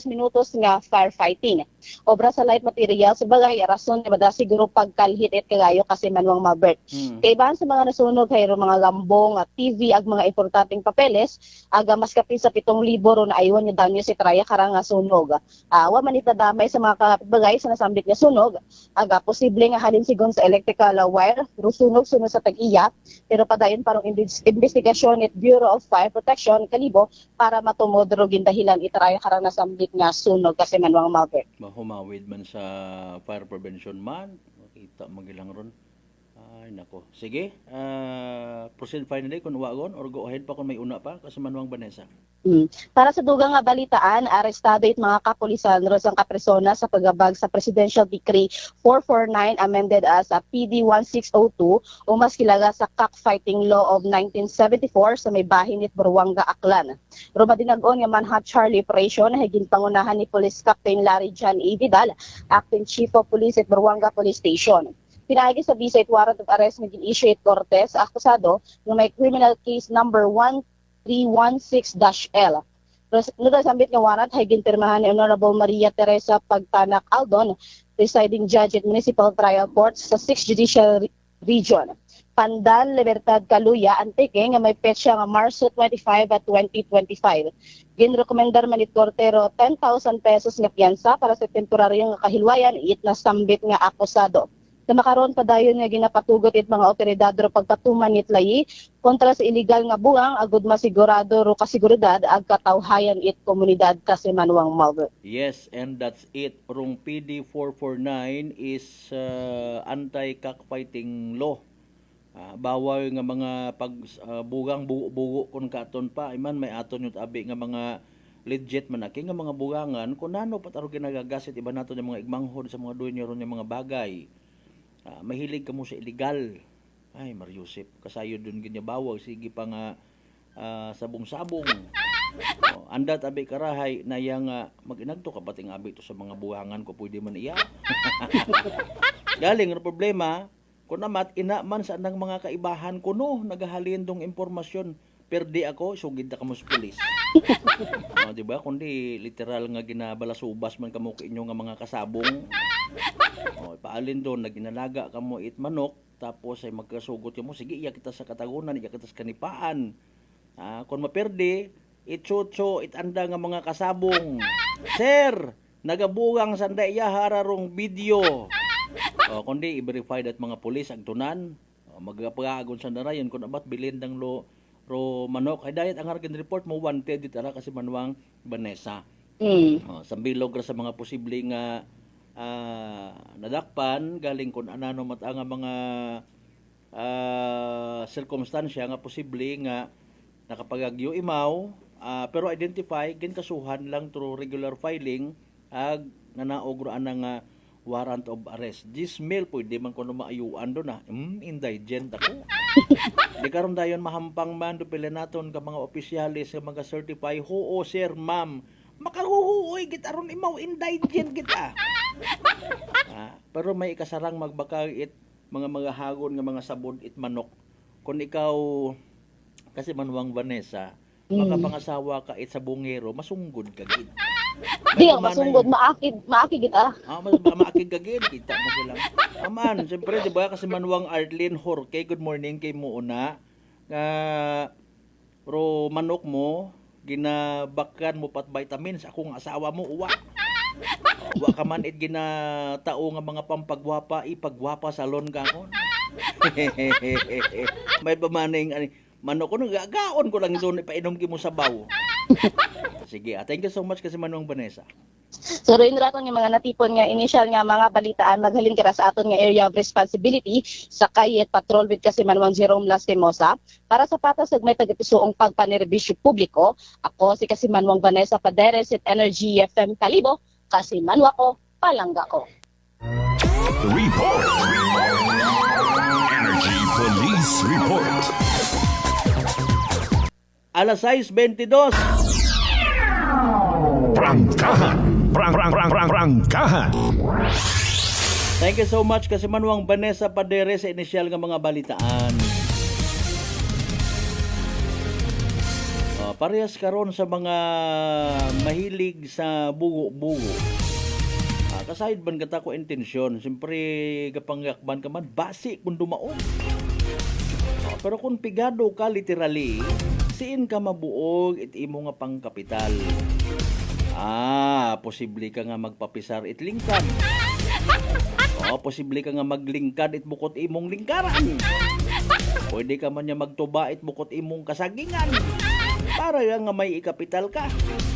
minutos nga firefighting. Obra sa light materials bagay rason ni madasig ro pagkalhit et kagayo kasi Manuang Malbert. Kay ban sa mga nasunog hay ro mga lambong at TV ag mga importanteng papeles aga mas kapin sa 7,000 ro na aywan yung danyo si Traya karang sunog. Wa man itadamay sa mga kapitbagay sa nasambit nga sunog aga posible nga halin sigon sa electrical wire ro sunog sa tag-iya pero padayon parang investigasyon at Bureau of Fire Protection Kalibo para matumod ro gindahilan itraya karang nasambit nga sunog kasi Manuang Malbert. Humawid man sa fire prevention man makita magilang ron Ay, nako. Sige, proceed finally kung wagon or go ahead pa kung may una pa kasi Manuang Vanessa. Para sa dugang nga balitaan, arestado it mga kapulisan ros ang kapresona sa paggabag sa Presidential Decree 449 amended as a PD 1602 o mas kilala sa Cockfighting Law of 1974 sa may bahin it Buruanga, Aklan. Roma dinag-on nga Manhunt Charlie Operation na higing pangunahan ni Police Captain Larry John A. Vidal, Acting Chief of Police at Buruanga Police Station. Pinagi sa visa it warrant of arrest na gin-issue it Cortez, akusado na may criminal case number 1316-L. Nagkasambit nga warrant ay ginpirmahan ni Honorable Maria Teresa Pagtanak Aldon, presiding judge at Municipal Trial Court sa 6th Judicial Region. Pandan, Libertad, Caluya, Antique nga may petsa nga Marso 25 at 2025. Ginrekomendar man it Kortero 10,000 pesos nga piyansa para sa temporaryong nga kahilwayan it nasambit nga akusado. Na makaroon pa dayon nga ginapatugot it mga otoridad ro pagpatuman it layi kontra sa illegal nga buang agud masigurado ro kasiguridad ag katawhayan it komunidad kasi Manuang Malver. Yes, and that's it. Rong PD 449 is anti-cockfighting law. Bawal nga mga bugang bugo kon katon pa iman may aton yung abi nga mga legit man nga mga bugangan kun nano pataro ginagagasit iba nato yung mga igmanghod sa mga dunya ron yung mga bagay. Mahilig ka mo sa illegal. Ay, Mariusip, kasayo dun ganyabawag, sige pa nga sabong-sabong. Andat abi karahay na yang mag-inagto ka bating abi to sa mga buhangan ko pwede man iya. Galing ang problema, kung namat ina man sa andang mga kaibahan ko no, nagahalin dong impormasyon. Perde ako, sugid na kamo sa pulis. Diba? Kundi literal nga ginabalasubas man kamo ka inyo nga mga kasabong. Paalin doon, naginalaga ka mo it manok, tapos ay magkasugot mo, sige, iya kita sa katagunan, iya kita sa kanipaan. Kung maperde, itsucho, itanda nga mga kasabong. Sir, nagabugang sanda iya hararong video. Kundi i-verify at mga pulis, agtunan, magpagagon sa narayan, kung abat bilindang ro manok, ay dayat ang haragin report mo, wanted ditara kasi Manuang Vanessa. Sambilog sa mga posible nga nadakpan galing kung anano mata nga mga sirkumstansya nga posible nga nakapagagyo imaw pero identify ginkasuhan lang through regular filing ag nanaogroan nga warrant of arrest. This mail pwede man kuno maayuan do na indigent ako. Di karon dayon mahampang man do pila naton ka mga opisyalis nga mga certify oo sir ma'am makahuhuoy kita ron imaw indigent kita. Pero may ikasarang magbakag it mga hagon nga mga sabon it manok. Kung ikaw kasi Manuang Vanessa, makapangasawa ka it sa bungero, masunggod ka gid. Di masunggod maakid kita. Maakid ka gid kita mo lang. Aman, siyempre di ba kasi Manuang Arlene Jorge, good morning kay mo una. Ro manok mo ginabakan mo pat vitamins akong asawa mo uwa. Wa ka man it ginatao nga mga pampagwapa ipagwapa salon ka kon. May pamaning manok ko nagagaon ko lang doon ipainom ki mo sabaw. Sige, thank you so much kasi Manuang Vanessa. So rin raton nga mga natipon nga initial nga mga balitaan maghalin kira sa aton nga area of responsibility sa Kayet Patrol with kasi Manuang Jerome Lastimosa para sa patas ug may taga-pisuong pagpanerbisyo publiko. Ako si kasi Manuang Vanessa Paderes at Energy FM Kalibo kasi Manwa ko palangga ko. Report. Energy Police Report. Alas 6:22. Prangkahan. Thank you so much kasi Manuang Vanessa Paderes sa inisyal nga mga balitaan. Parehas karon sa mga mahilig sa bugo-bugo. Kasayod ban kata ko intensyon, siyempre kapangyakban ka man basi kung dumaon. Pero kung pigado ka literally, siin ka mabuog it imo nga pangkapital. Posible ka nga magpapisar it lingkad. Posible ka nga maglingkad it bukot imong lingkaran. Pwede ka man niya magtuba it bukot imong kasagingan. Para nga may ikapital ka.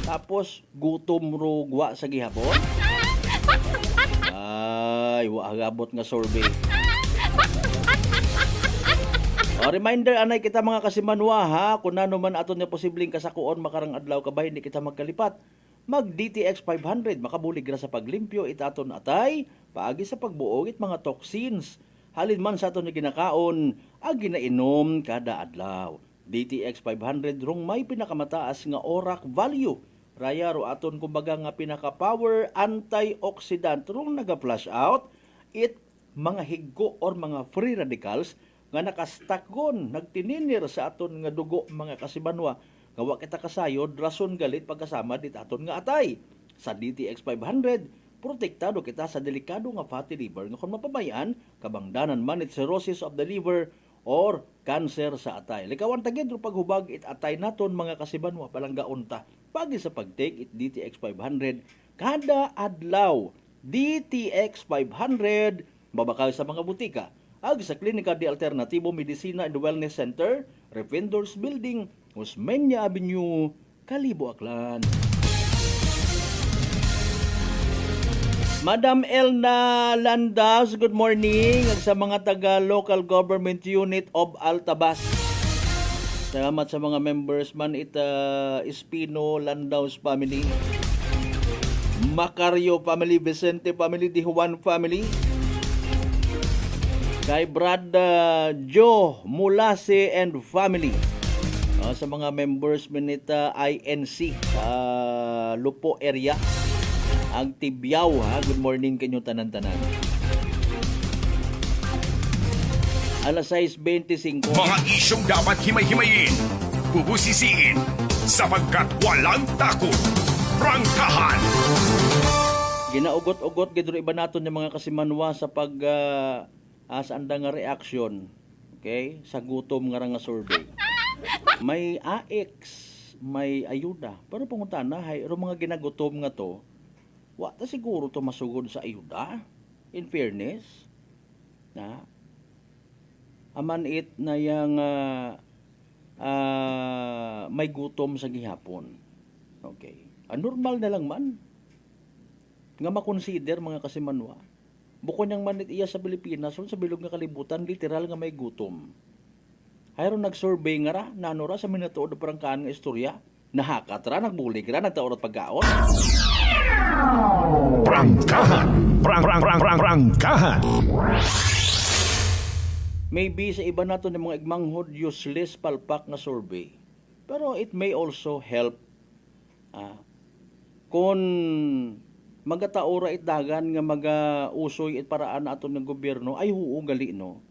Tapos gutom ro gwa sa gihapon. Ay, wa agabot nga survey. Reminder anay kita mga kasimanwa ha, kung ano man aton nga posibleng kasakuon makarang adlaw kabay hindi kita magkalipat. Mag DTX 500 makabulig ra sa paglimpyo itaton atay paagi sa pagbuog it mga toxins. Halin man sa aton nga ginakaon ag ginainom kada adlaw. DTX 500 rong may pinakamataas nga ORAC value. Raya ro aton kumbaga nga pinaka-power antioxidant rong naga-flush out it mga higgo or mga free radicals nga nakastakgon nagtininir sa aton nga dugo mga kasibanwa nga wa kita kasayod rason galit pagkasama dit aton nga atay sa DTX 500 protektado kita sa delikado nga fatty liver nga kung mapabayaan kabangdanan man it cirrhosis of the liver or cancer sa atay. Likawan tagid ro paghubag it atay naton mga kasibanwa palanggaon ta pagi sa pagtake it DTX 500 kada adlaw. DTX 500 babakal sa mga butika ag sa Klinika de Alternatibo Medicina and Wellness Center, Revendors Building, Osmeña Avenue, Kalibo, Aklan. Madam Elna Landas, good morning. Ag sa mga taga Local Government Unit of Altabas. Salamat sa mga members man Espino Landaus family, Macario family, Vicente family, Di Juan family, kay Brad Joe Mulase and family. Sa mga members minita INC sa Lupo area ang Tibyaw ha. Good morning kanyo tanan-tanan. Alas 6:25. Mga isyong dapat himay-himayin, bubusisiin, sapagkat walang takot. Prangkahan! Ginaugot-ugot gidro iba naton yung mga kasimanwa sa pag sa anda nga reaction, okay, sa gutom nga nga survey. May AX, may ayuda, pero pangutana hay ro mga ginagutom nga to wa ta siguro to masugod sa ayuda in fairness na aman it na yang may gutom sa gihapon, okay, normal na lang man nga makonsider mga kasimanwa. Bukod niyang manit iya sa Pilipinas, sa bilog nga kalibutan, literal nga may gutom. Hayron nag-survey nga ra, nanora sa minatuod na parangkaan nga istorya, nahakat ra, nagbulig ra, nagtaorot pagkaon. Prangkahan! Prangkahan! Maybe sa iba nato ng mga igmanghod useless palpak nga survey. Pero it may also help kung magataora itdagan nga maga-usoy it paraan aton ng gobyerno ay huo gali no.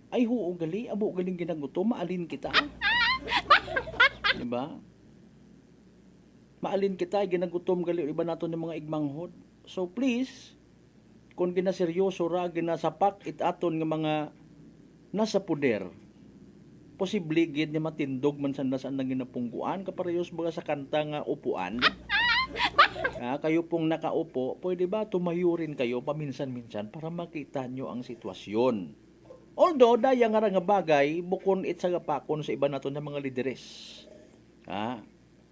Ay huo gali, abo galing ginagutom, maalin kita. Diba? Maalin kita, ginagutom gali iba naton ng mga igmanghod. So please, kung ginaseryoso ra, ginasapak it aton nga mga nasa puder, posible gid nga matindog man saan nang ginapungguan kaparehos baga sa kanta nga upuan. Kayo pong nakaupo, pwede ba tumayo rin kayo paminsan-minsan para makita nyo ang sitwasyon. Although, daya nga bagay, bukon it sa gapakon sa iba nato ng mga lideres.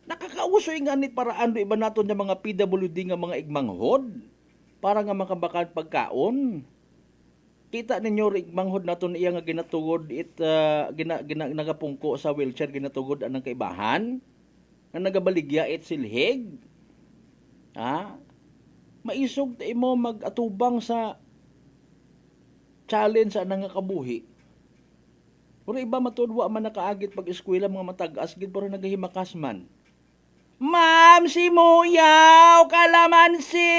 Nakakausoy nga nit paraan do iba nato ng mga PWD nga mga igmanghod para nga makabakan pagkaon. Kita ninyo igmanghod nato iya nga ginatugod it nagapungko sa wheelchair ginatugod anang kaibahan nga nagabaligya it silhig. Maisog tayo mo mag-atubang sa challenge sa nga kabuhi. Pero iba matudwa man nakaagit pag-eskwela mga matag-as gid pero nagahimakas man. Ma'am, si Muyaw, kalamansi!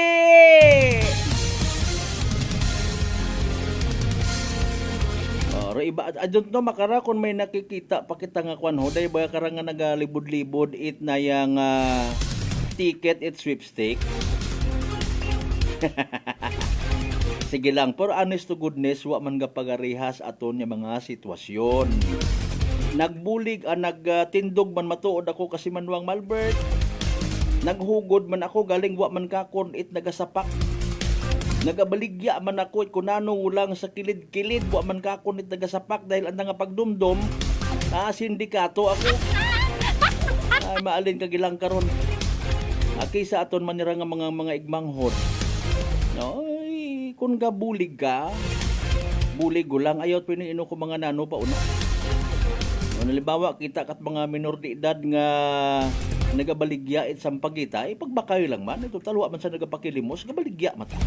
Iba, I don't know, makara kung may nakikita pakita nga kwan ho, dahil ba karang nga nagalibod-libod it na yung ticket it sweepstake. Sige lang, pero honest to goodness, wa man nga pagarihas aton yung mga sitwasyon. Nagbulig, nagtindog man matuod ako kasi manwang Malbert. Naghugod man ako, galing wa man kakon it nagasapak. Nagabaligya man ako it kunano ulang sa kilid-kilid, wa man kakon it nagasapak dahil anda nga pagdumdum, sindikato ako. Ay, maalin kagilang karon. Kaysa aton man nira nga mga igmanghod. Ay, kung gabulig ka, bulig ko lang, ayaw pinino ko mga nano pa una. Halimbawa, kita kat mga minor de edad nga nagabaligya it sa pagkita, pagbakay lang man. Ito talwa man sa nagapakilimos, nagabaligya mata.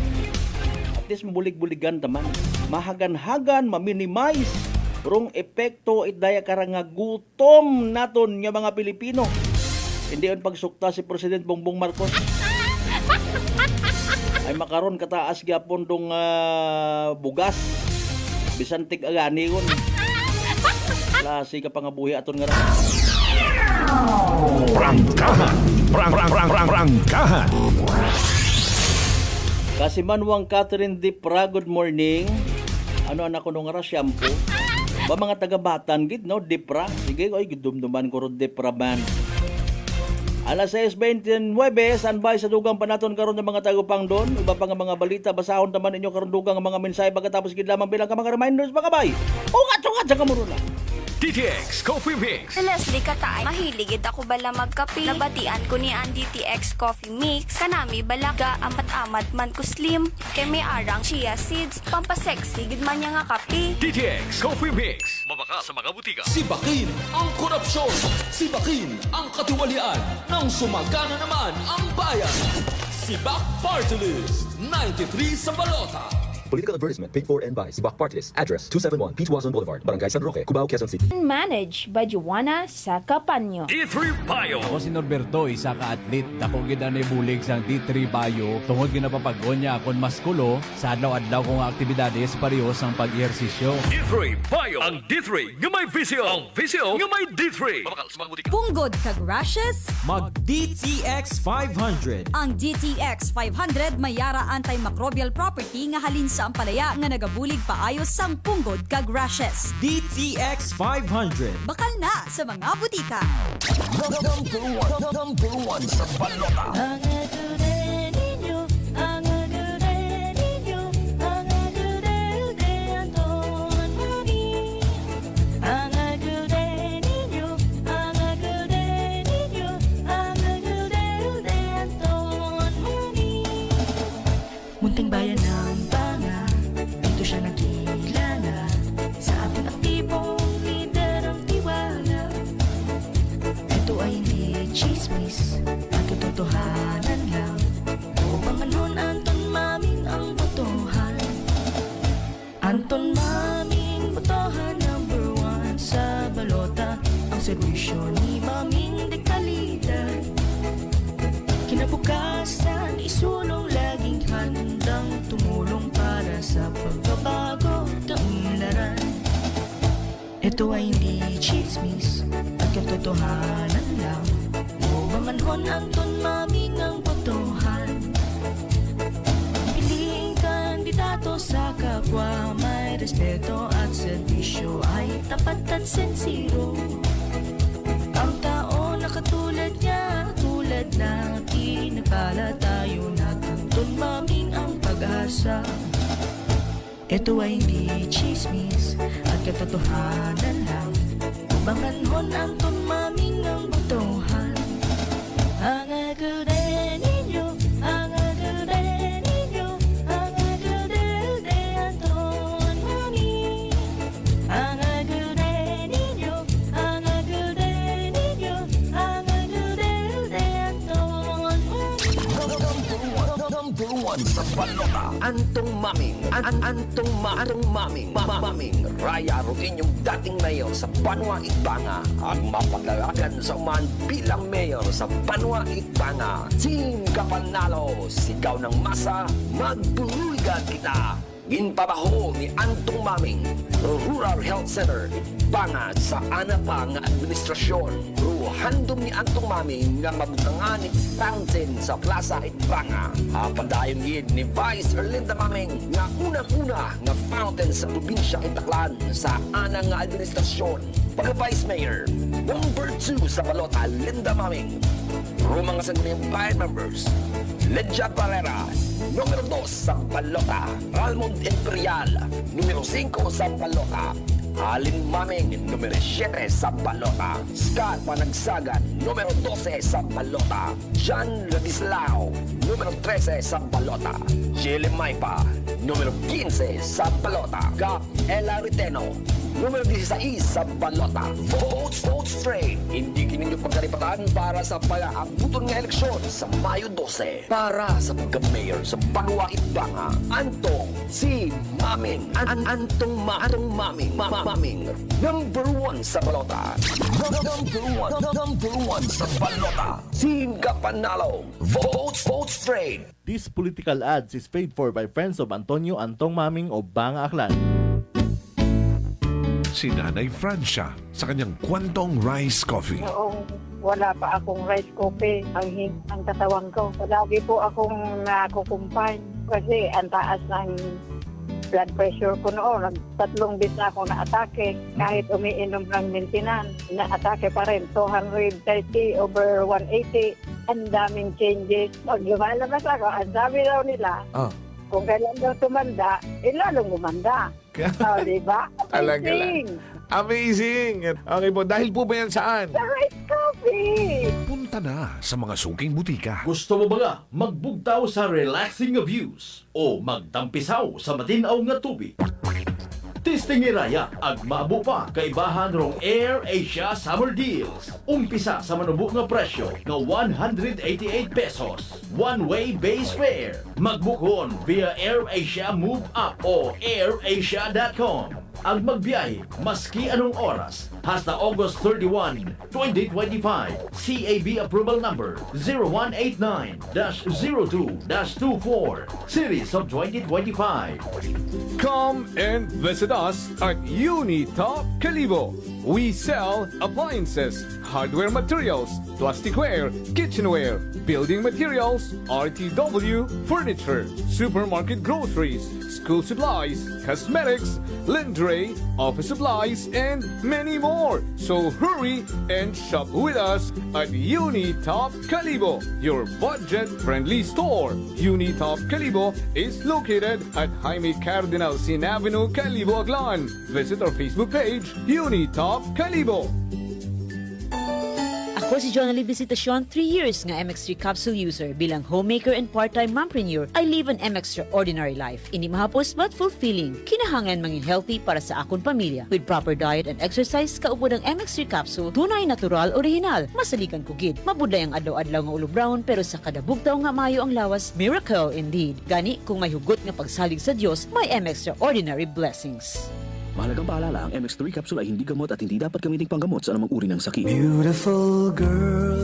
At least mabulig-buligan taman. Mahagan-hagan, ma-minimize. Rong epekto itdaya karang nga gutom naton nga mga Pilipino. Hindi on pagsukta si President Bongbong Marcos. Ay makaron kataas gyapon dong bugas. Bisan tig-agani kon. Klase ka pangabuhi aton nga ra. Prangkahan. Prangkahan. Kasi Manwang Catherine Dipra, good morning. Ano anak ko nung nga ra shampoo? Ba mga taga-batan gid no Dipra. Sige oy gidumduman ko ro Dipra man. Alas 6:29, standby sa dugang panaton karon ng mga tagapang doon. Iba pa nga mga balita, basahon naman inyo karon dugang ang mga mensahe pagkatapos gid lamang bilang ka mga reminders mga bay. Ungat sa kamurula. DTX Coffee Mix. Si Leslie Katay, mahiligid ako bala magkape. Nabatian ko ni ang DTX Coffee Mix. Kanami balaga amat-amat man ko slim. Kay may arang chia seeds. Pampasexy gid man niya nga kape. DTX Coffee Mix. Mabaka sa mga butika. Sibakin ang korupsyon. Sibakin ang katiwalian. Nang sumagana naman ang bayan. Sibak Party List. 93 sa balota. Political advertisement paid for and by Sibak Party List. Address 271 P. Tuazon Boulevard, Barangay San Roque, Cubao, Quezon City. Managed by Joanna Sacapanyo. D3 Bio. Ako si Norberto, isa ka atlet. Dako gid ani bulig sang D3 Bio. Tungod ginapapag-on niya akon maskulo sa adlaw-adlaw kong aktibidades pareho sang pag-ehersisyo. D3 Bio. Ang D3 nga may visyo. Ang visyo nga may D3. Mabakal sa mga butika. Punggod kag rashes? Mag DTX 500. Ang DTX 500 may yara antimicrobial property nga halin sa ampalaya nga nagabulig paayos sang punggod kag rashes. DTX 500. Bakal na sa mga butika. Number one sa balota. Munting bayan ng Banga, dito siya nagkilala. Sa ating aktibong lider ang tiwala. Ito ay hindi chismis at katotohanan lang. O Banganon Anton Maming ang botohan. Anton Maming botohan number 1 sa balota. Ang serbisyo ni Maming de kalidad. Kinabukasan isulong laging handang tumulong para sa pagbabago kaunlaran. Ito ay hindi chismis at katotohanan lang. O Banganon Anton Maming ang botohan. Piliing kandidato sa kapwa, may respeto at serbisyo ay tapat at sincero. Ang tao na katulad niya, tulad na pinagpala tayo na Anton Maming ang pag-asa. Ito ay hindi chismis at katotohanan lang. Banganon Anton Maming ang botohan. Ang agulde ninyo, ang agulde ninyo, ang agulde de Anton Maming. Ang agulde ninyo, ang agulde ninyo, ang agulde de Anton Maming. Number one sa balota. Antong Maming. Antong Maming. Maming. Raya ro inyong dating mayor sa Banwa Itbanga. Ang mapaglagan sa uman bilang mayor sa Banwa Itbanga. Team Kapanalo. Sigaw ng masa. Magbuligan kita. Ginpabaho ni Antong Maming, Rural Health Center, Banga sa anapa nga administrasyon. Handom ni Antong Maming nga mabutangan ni fountain sa Plaza Itbanga. Padayon gid ni Vice Erlinda Maming nga unang-una nga fountain sa probinsya Itaklan sa anang nga administrasyon. Pagka-Vice Mayor, number 2 sa balota, Linda Maming. Rumang Sangguniang Bayan members, Ledja Barrera, numero 2 sa balota. Almond Imperial, numero 5 sa balota. Alin Maming, numero 7 sa balota. Scott Panagsagan, numero 12 sa balota. John Ladislao, numero 13 sa balota. Chile Maipa, numero 15 sa balota. Gap Ella Riteno, Numero 16 sa balota. Vote straight. Hindi kininyo pagkaripatan para sa pag-aabuton ng eleksyon sa Mayo 12. Para sa pagka-mayor sa Banwa Itbanga. Antong si Maming. Antong Maming. Maming. Number 1 sa balota. Number 1 sa balota. Singa Panalo. Vote straight. This political ads is paid for by friends of Antonio Antong Maming o Banga Aklan. Si Nanay Francia sa kanyang kwantong rice coffee. Noong wala pa akong rice coffee, ang katawan ko. Lagi po akong nakukumpay kasi ang taas ng blood pressure ko noon. 3 beses na ako na-atake. Kahit umiinom ng maintenance, na-atake pa rin. 230/180. Ang daming changes. Pag lumalabas ako, ang sabi daw nila, kung kailan daw tumanda, lalong gumanda. Diba? Amazing! Amazing! Okay po, dahil po ba yan saan? Sa rice coffee! Punta na sa mga suking butika. Gusto mo ba nga magbugtaw sa relaxing views o magtampisaw sa matinaw nga tubig? Tistingiraya ag maabo pa kay bahan rong Air Asia Summer Deals. Umpisa sa manubo nga presyo nga 188 pesos. One-way base fare. Magbukhon via Air Asia Move Up o airasia.com. Ag magbiyahe maski anong oras hasta August 31, 2025. CAB approval number 0189-02-24 series of 2025. Come and visit us at Unitop Calibo. We sell appliances, hardware materials, plasticware, kitchenware, building materials, RTW, furniture, supermarket groceries, school supplies, cosmetics, lingerie, office supplies, and many more. So hurry and shop with us at Unitop Calibo, your budget-friendly store. Unitop Calibo is located at Jaime Cardinal Sin Avenue, Calibo, Aklan. Visit our Facebook page, Unitop Calibo. Ako si Jonalyn Visitacion, 3 years nga MX3 capsule user. Bilang homemaker and part-time mompreneur, I live an extraordinary life. Hindi mahapos but fulfilling. Kinahangan mangin healthy para sa akong pamilya. With proper diet and exercise, kaubo ng MX3 capsule, tunay, natural, original. Masaligan ko gid. Mabuday ang adlaw-adlaw nga ulo brown, pero sa kada bugtaw nga mayo ang lawas, miracle indeed. Gani, kung may hugot nga pagsalig sa Dios, may extraordinary blessings. Mahalagang paalala, ang MX3 capsule ay hindi gamot at hindi dapat gamitin panggamot sa anumang uri ng sakit. Beautiful girl.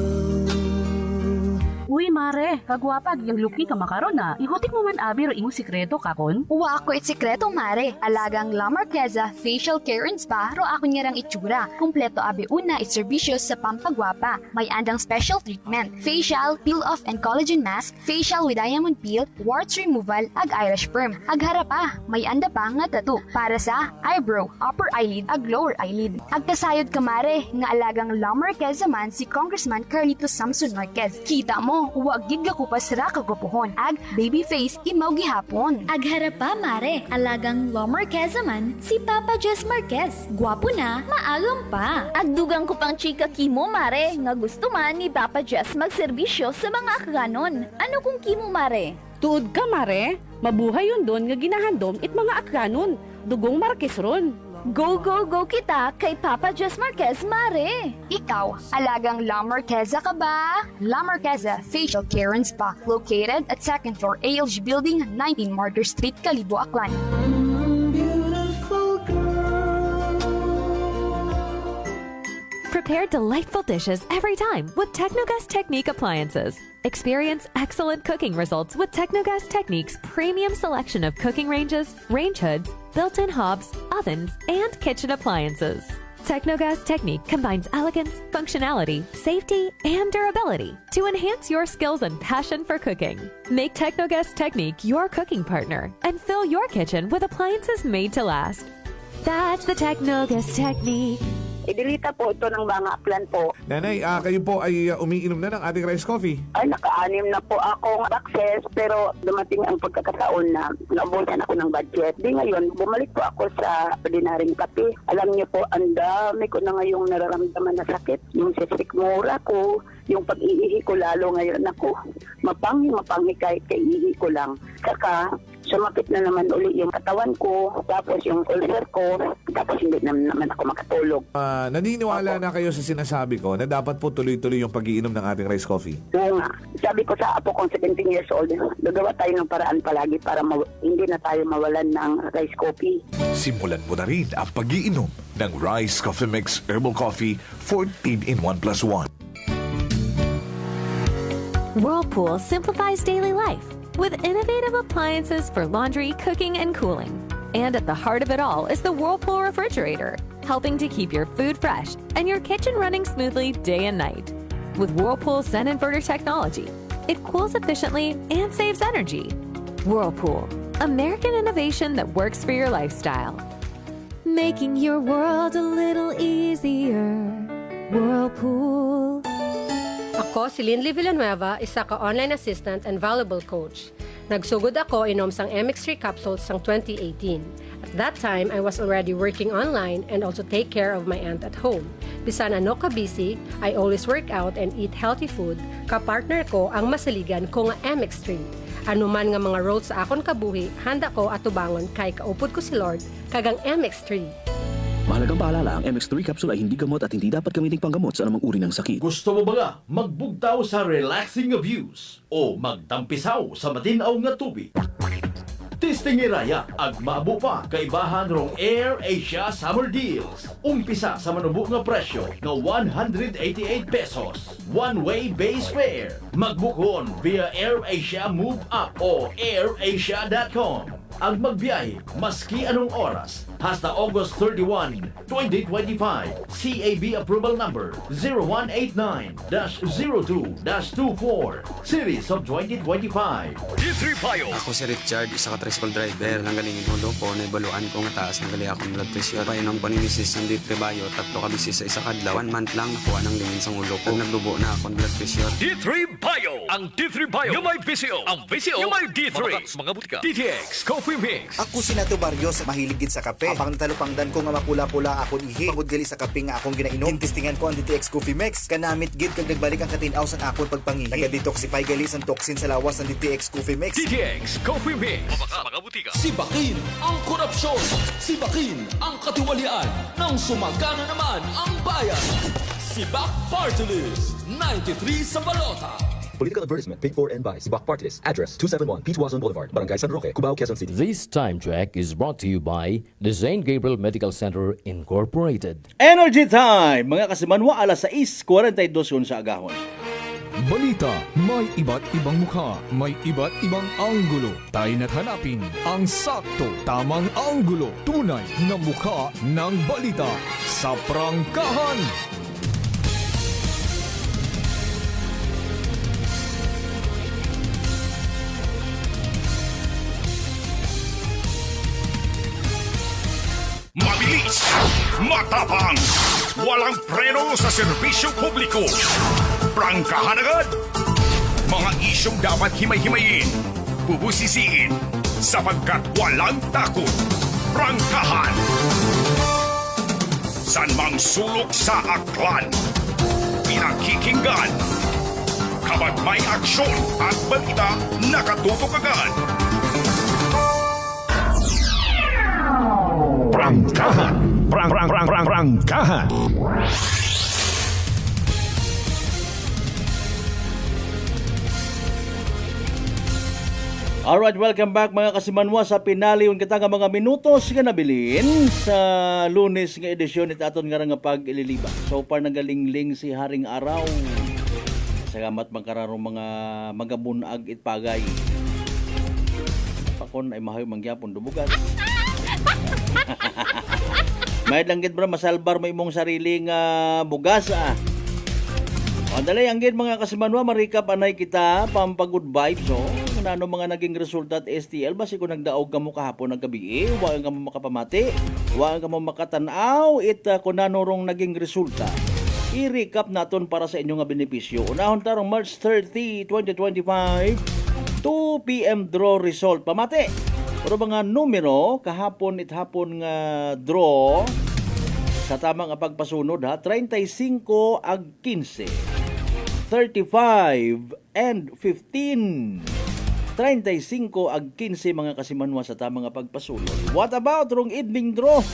Uy, mare, kagwapag yung luki ka makaron na. Ihutik mo man abi ro imong sikreto kakon. Uwa ako sikreto, mare. Alagang La Marqueza Facial Care and Spa ro ako ngarang itsura. Kumpleto abi una itserbisyo sa pampagwapa. May andang special treatment. Facial, peel-off and collagen mask, facial with diamond peel, warts removal, ag Irish perm. Ag harapa, may anda pa nga tattoo para sa eyebrow, upper eyelid, ag lower eyelid. Ag kasayod ka, mare, nga alagang La Marqueza man si Congressman Carlito Samson Marquez. Kita mo, uwag gid ko pa sira kagupuhon. Ag baby face imaw gihapon. Ag harapa, mare, alagang La Marqueza man si Papa Jess Marquez. Gwapo na, maagam pa. Ag dugang ko pang chika kimo, mare, nga gusto man ni Papa Jess magserbisyo sa mga akganon. Ano kung kimo, mare? Tuod ka, mare. Mabuhay yun doon nga ginahandom it mga akranon. Dugong Marquez ron. Go, go, go kita kay Papa Jess Marquez, mare! Ikaw, alagang La Marqueza ka ba? La Marqueza Facial Care and Spa, located at 2nd floor ALG Building, 19 Martyr Street, Calibo, Aklan. Prepare delightful dishes every time with Technogas Technique appliances. Experience excellent cooking results with Technogas Technique's premium selection of cooking ranges, range hoods, built-in hobs, ovens, and kitchen appliances. Technogas Technique combines elegance, functionality, safety, and durability to enhance your skills and passion for cooking. Make Technogas Technique your cooking partner and fill your kitchen with appliances made to last. That's the Technogas Technique. Idilita po ito ng mga Aklan po. Nanay, kayo po ay umiinom na ng ating rice coffee. Ay, naka-anim na po akong access, pero dumating ang pagkakataon na naubusan ako ng budget. Di ngayon, bumalik po ako sa ordinaryong kape. Alam niyo po, ang dami ko na ngayong nararamdaman na sakit. Yung sikmura ko, Yung pag-iihi ko lalo ngayon, ako, mapanghi kahit kaiihi ko lang. Saka, sumapit na naman uli yung katawan ko, tapos yung ulcer ko, tapos hindi naman ako makatulog. Naniniwala na kayo sa sinasabi ko na dapat po tuloy-tuloy yung pag-iinom ng ating rice coffee? Oo nga. Sabi ko sa apo kong 17 years old, gagawa tayo ng paraan palagi para hindi na tayo mawalan ng rice coffee. Simulan mo na rin ang pag-iinom ng Rice Coffee Mix Herbal Coffee 14 in 1 plus 1. Whirlpool simplifies daily life with innovative appliances for laundry, cooking, and cooling. And at the heart of it all is the Whirlpool refrigerator, helping to keep your food fresh and your kitchen running smoothly day and night. With Whirlpool's Zen inverter technology, it cools efficiently and saves energy. Whirlpool, American innovation that works for your lifestyle. Making your world a little easier. Whirlpool. Ako si Linley Villanueva, isa ka online assistant and valuable coach. Nagsugod ako inom sang MX3 capsules sang 2018. At that time, I was already working online and also take care of my aunt at home. Bisan ano ka busy, I always work out and eat healthy food. Kapartner ko ang masaligan ko nga MX3. Ano man nga mga roads sa akon kabuhi, handa ko at tubangon kay kaupod ko si Lord kagang MX3. Mahalagang paalala, ang MX3 capsule ay hindi gamot at hindi dapat gamitin panggamot sa anumang uri ng sakit. Gusto mo ba nga magbugtaw sa relaxing views o magtampisaw sa matinaw nga tubig? Tistingiraya ag maabo pa kaibahan rong Air Asia Summer Deals. Umpisa sa manubo nga presyo nga 188 pesos. One-way base fare. Magbukon via Air Asia Move Up o airasia.com. Ang magbiyahe maski anong oras hasta August 31, 2025. CAB approval number 0189-02-24 Series of 2025. D3 Bio. Ako si Richard, isa ka tricycle driver. Nang galing inulo ko, naibaluan ko nga taas ng gali akong blood pressure. Painom ko ni Mrs. ng D3 Bio, 3 ka bisis sa isa kadlaw. 1 month lang nakuha ng lingin sa ulo ko. Naglubo na akong blood pressure. D3 Bio. Ang D3 Bio. Yung may VCO. Ang VCO. Yung may D3. Mga butika. DTX Coffee Mix. Ako si Nato Barrios, mahilig gid sa kape. Apang natalupangdan ko nga mapula-pula akong ihi. Pagod gali sa kape nga akong ginainom. Tintistingan ko ang DTX Coffee Mix. Kanamit gid kag nagbalik ang katinaw sa akong pagpangihi. Naga-detoxify gali sa toxin sa lawas ng DTX Coffee Mix. DTX Coffee Mix. Mga butika. Sibakin ang korupsyon. Sibakin ang katiwalian. Nang sumagana naman ang bayan. Sibak Party List 93 sa balota. Political advertisement paid for and by Sibak Party List. Address 271 Pitwazon Boulevard, Barangay San Roque, Cubao, Quezon City. This time check is brought to you by the St. Gabriel Medical Center Incorporated. Energy Time! Mga kasimanwa, alas 6:42 sa agahon. Balita, may iba't ibang mukha, may iba't ibang anggulo. Tayo na't hanapin ang sakto, tamang anggulo, tunay na mukha ng balita sa prangkahan. Mabilis, matapang, walang preno sa serbisyo publiko. Prangkahan agad. Mga isyong dapat himay-himayin, bubusisiin, sapagkat walang takot. Prangkahan. San mang sulok sa aklan, pinakikinggan. Kapag may aksyon at balita, nakatutok agad. Prangkahan. Prangkahan. Alright, welcome back mga kasimanwa sa pinaliyon kita nga mga minutos nga nabilin sa Lunes nga edisyon it aton nga pag-ililiba. So far nagalingling si Haring Araw. Salamat magkararong mga magabunag itpagay. Pakon ay mahayo mangyapon dubugan. May langgit bro masalbar mo imong sariling bugas O dalay anggit mga kasimanwa, marikap anay kita pampagod vibes ano mga naging resulta at STL basi ko nagdaog ka mo kahapon ng gabi wag ka mo makapamati, wag ka mo makatanaw kung nanorong naging resulta. I-recap naton para sa inyong benepisyo. Unahon tarong March 30, 2025 2 PM draw result pamati. Pero mga numero kahapon hapon nga draw sa tamang pagpasunod 35 ag 15. 35 and 15. 35 ag 15 mga kasimanwa sa tamang nga pagpasulod. What about rong evening draw?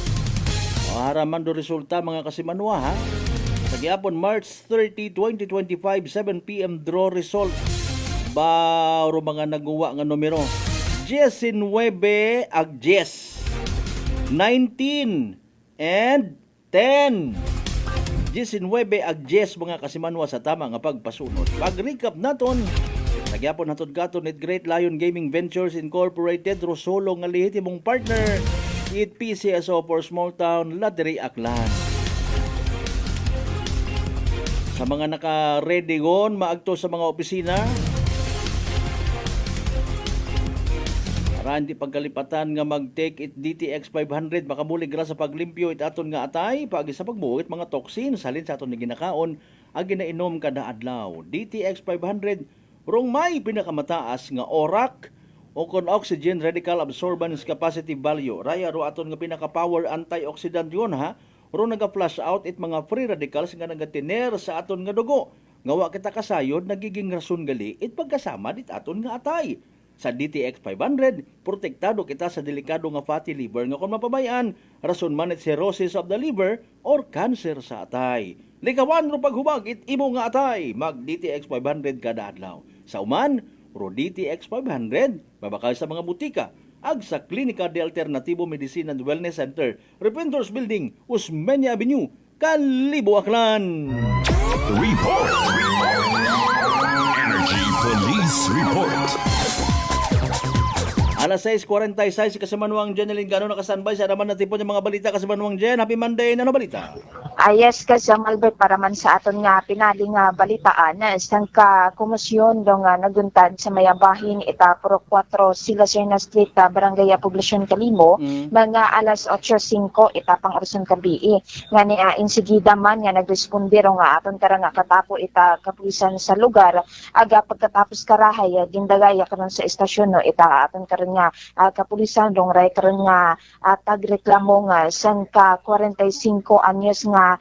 Haraman do resulta mga kasimanwa ha. Sa gihapon March 30, 2025, 7 p.m. draw result. Baro mga naguwa nga numero. 19 ag 10. 19 and 10. 19 ag 10 mga kasimanwa sa tama nga pagpasunod. Pag-recap naton, nagyapon naton katon at Great Lion Gaming Ventures Incorporated, Rosolo nga lehitimong partner, it PCSO for Small Town Lottery Aklan. Sa mga naka-ready gon, maagto sa mga opisina, para hindi pagkalipatan nga mag-take it DTX 500 makabulig ra sa paglimpyo it aton nga atay paagi sa pagbuhit mga toxin salin sa aton ni ginakaon ag ginainom kada adlaw. DTX 500 rong may pinakamataas nga ORAC o kon oxygen radical absorbance capacity value. Raya ro aton nga pinaka-power antioxidant yun ha. Ro naga-flush out it mga free radicals nga nagatiner sa aton nga dugo. Nga wa kita kasayod nagiging rason gali it pagkasama dit aton nga atay. Sa DTX 500, protektado kita sa delikado nga fatty liver nga kung mapabayan, rason man it cirrhosis of the liver or cancer sa atay. Likawan ro paghubag it imo nga atay, mag DTX 500 kada adlaw. Sa uman, ro DTX 500, babakal sa mga butika, ag sa Klinika de Alternativo Medicine and Wellness Center, Repentors Building, Usmeña Avenue, Kalibo, Aklan. Report! Energy Police Report! Alas 6:46 Kasimanwang Jen Lingano nakastanbay sa naman natipon yung mga balita. Kasimanwang Jen, happy Monday, ano balita? Yes, kasi Albert, para man sa aton nga pinali nga balitaan isang ka komisyon do nga naguntad sa mayabahin ita Pro 4 Silasena Street, Barangay Poblacion Calimo, mga alas 8:05 ita pang Orson Kabii. Nga ni insigida man nga nagrespondero nga aton kara nga katapo ita kapulisan sa lugar, aga pagkatapos karahay gindagaya karon sa estasyon no ita aton karon nga kapulisan dong ray karon nga tagreklamo nga sang ka 45 anyos nga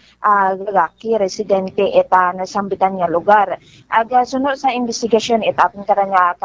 lalaki residente eta nasambitan nga lugar. Aga sunod sa investigasyon ita aton karon nga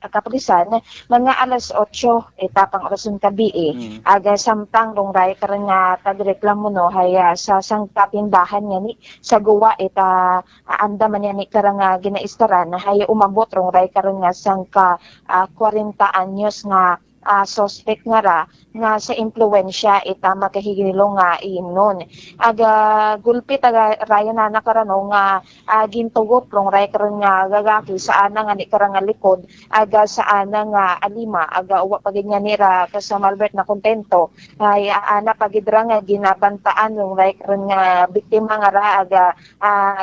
kapulisan mga alas 8 ita pang orason kabii. Aga samtang dong ray karon nga tagreklamo no haya sa sang katindahan nga ni sa guwa ita andaman ni karon nga ginaistaran haya umabot rong ray karon nga sang ka 40 anyos nga suspect nga ra nga sa impluwensya ita makahigilo nga inon. Aga gulpi taga raya na nakarano nga gintugot rong ray karon nga gagaki sa ana nga ni karang nga likod aga sa ana nga alima aga uwa pagid nga nira kasama Albert na kontento ay ana pagidra nga ginabantaan rong ray karon nga biktima nga ra aga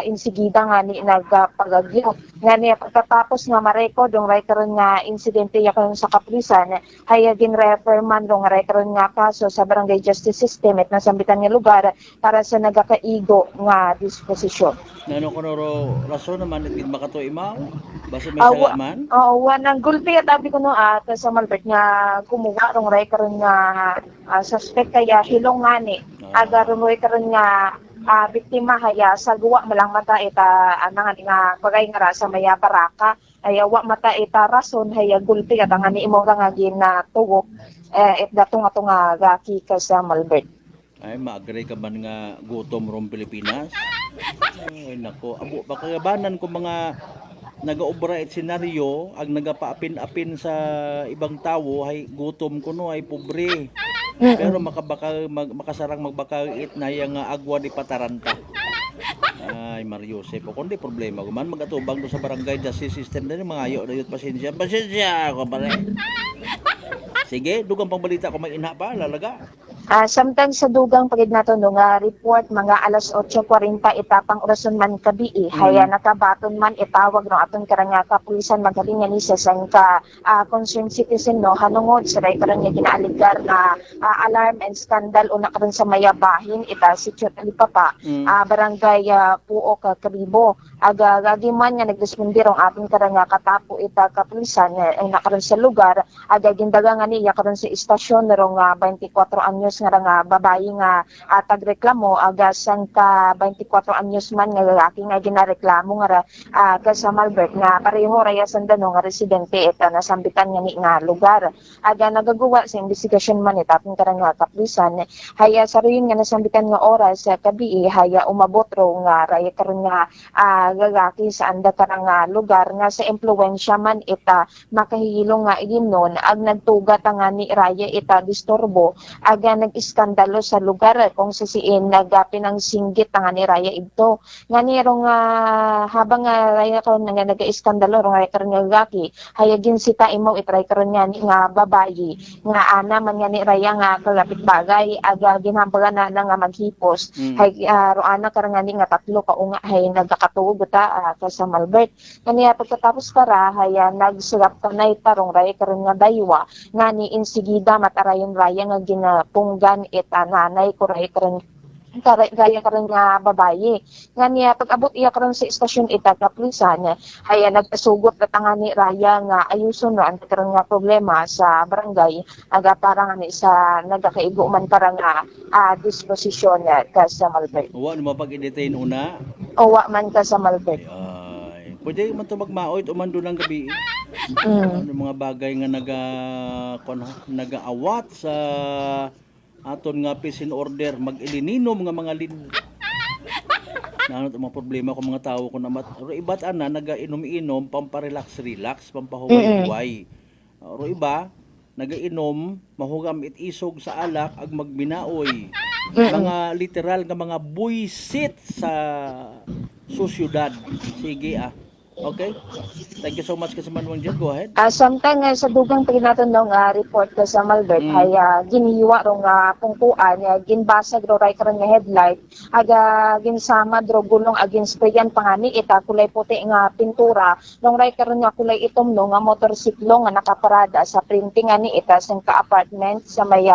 insigida nga ni nagpagagyo nga ni pagkatapos nga marekod rong ray karon nga insidente ya karon sa kapulisan haya ginrefer man rong karon nga kaso sa Barangay Justice System at nasambitan nga lugar para sa nagakaigo nga disposisyon. Nano ko ro rason naman it makato imaw basta may salaman? Wanang gulpi at abi ko no sa Malbert nga kumuha rong ray karon nga suspect kaya hilong ngani. Aga rong ray karon nga biktima haya sa guwa malang mata ita nga bagay nga sa maya baraka ay wa mata ita rason haya gulpi at nga ni imo nga ginatugok it datong ato nga gaki ka sa Malbert. Ay maagray ka man nga gutom rom Pilipinas. Ay nako, abo bakagabanan ko mga nagaobra it senaryo ag nagapaapin-apin sa ibang tawo ay gutom kuno ay pobre. Pero makasarang magbakal it na yang agwa di pataranta. Ay Mario Josep, kundi problema man magatubang do sa Barangay Justice System na mga ayo dayot pasensya ko pare. Sige, dugang pangbalita ko may inha pa lalaga. Samtang sa dugang pagid nato no nga report mga alas 8:40 itapang orason man kabii haya nakabaton man itawag no aton karang nga kapulisan magalingan ni sa sang ka concerned citizen no hanungod sa ray karon nga ginaalgar na alarm and scandal una karon sa mayabahin ita si Alipapa barangay Puo ka Kalibo aga gagi man nga nagrespondir ang aton karang nga katapo ita kapulisan ay nakaron sa lugar aga gindaga nga niya karon sa istasyon ro nga 24 anyos pagkatapos nga babae nga tagreklamo agasan ka 24 anyos man nga lalaki nga ginareklamo nga sa Malbert nga pareho raya sandano nga residente eta nasambitan nga ni nga lugar. Aga nagagawa sa investigasyon man itapon karang nga kapulisan haya sa rin nga nasambitan nga oras sa gabi haya umabot ro nga raya karon nga lalaki sa anda karang lugar nga sa impluwensya man ita makahilong nga iginon ag nagtugat nga ni raya ita disturbo aga nag-iskandalo sa lugar kung sasiin nagapin ang singgit nga ni raya ito nga nirong habang raya karon nga nag-iskandalo rong raya karon nga lalaki haya ginsita imo itry karon nga ni nga babayi nga ana man nga ni raya nga kalapit bagay aga ginhambagan na nga maghipos hay roana karon nga ni nga tatlo ka unga hay nagakatuog ta sa Malbert kaniya pagkatapos para haya nagsulap kanay tarong raya karon nga daywa nga ni insigida matarayon raya nga ginapunggan eta nanay ko raya karon nga babaye nga niya pag-abot iya karon sa istasyon ita kapulisan haya nagpasugot na tangani raya nga ayuson no ang karon nga problema sa barangay aga para nga ni sa nagakaigo man para nga disposisyon ka sa Malbert. Wa mo pag-detain una? Wa man ka sa Malbert. Pwede man to magmaoy umando ng gabi. Ano mga bagay nga nagaawat sa aton nga peace in order mag-ilininom nga mga Ano mga problema ko mga tao ko na iba't ana naga-inom-inom pamparelax-relax pampahuway-huway. Ro iba naga-inom mahugam itisog sa alak ag magbinaoy. Mga literal nga mga buisit sa sosyudad. Sige Okay? Thank you so much kasi Manuel Jen. Go ahead. Samtang sa dugang paginatanong report ka sa Malbert ay ginihiwa rong pungkuan ginbasag ro ray karon nga headlight aga ginsama dro gulong agin sprayan pangani ita kulay puti nga pintura rong ray karon nga kulay itom no nga motorsiklo nga nakaparada sa printing ani ita sa ka-apartment sa may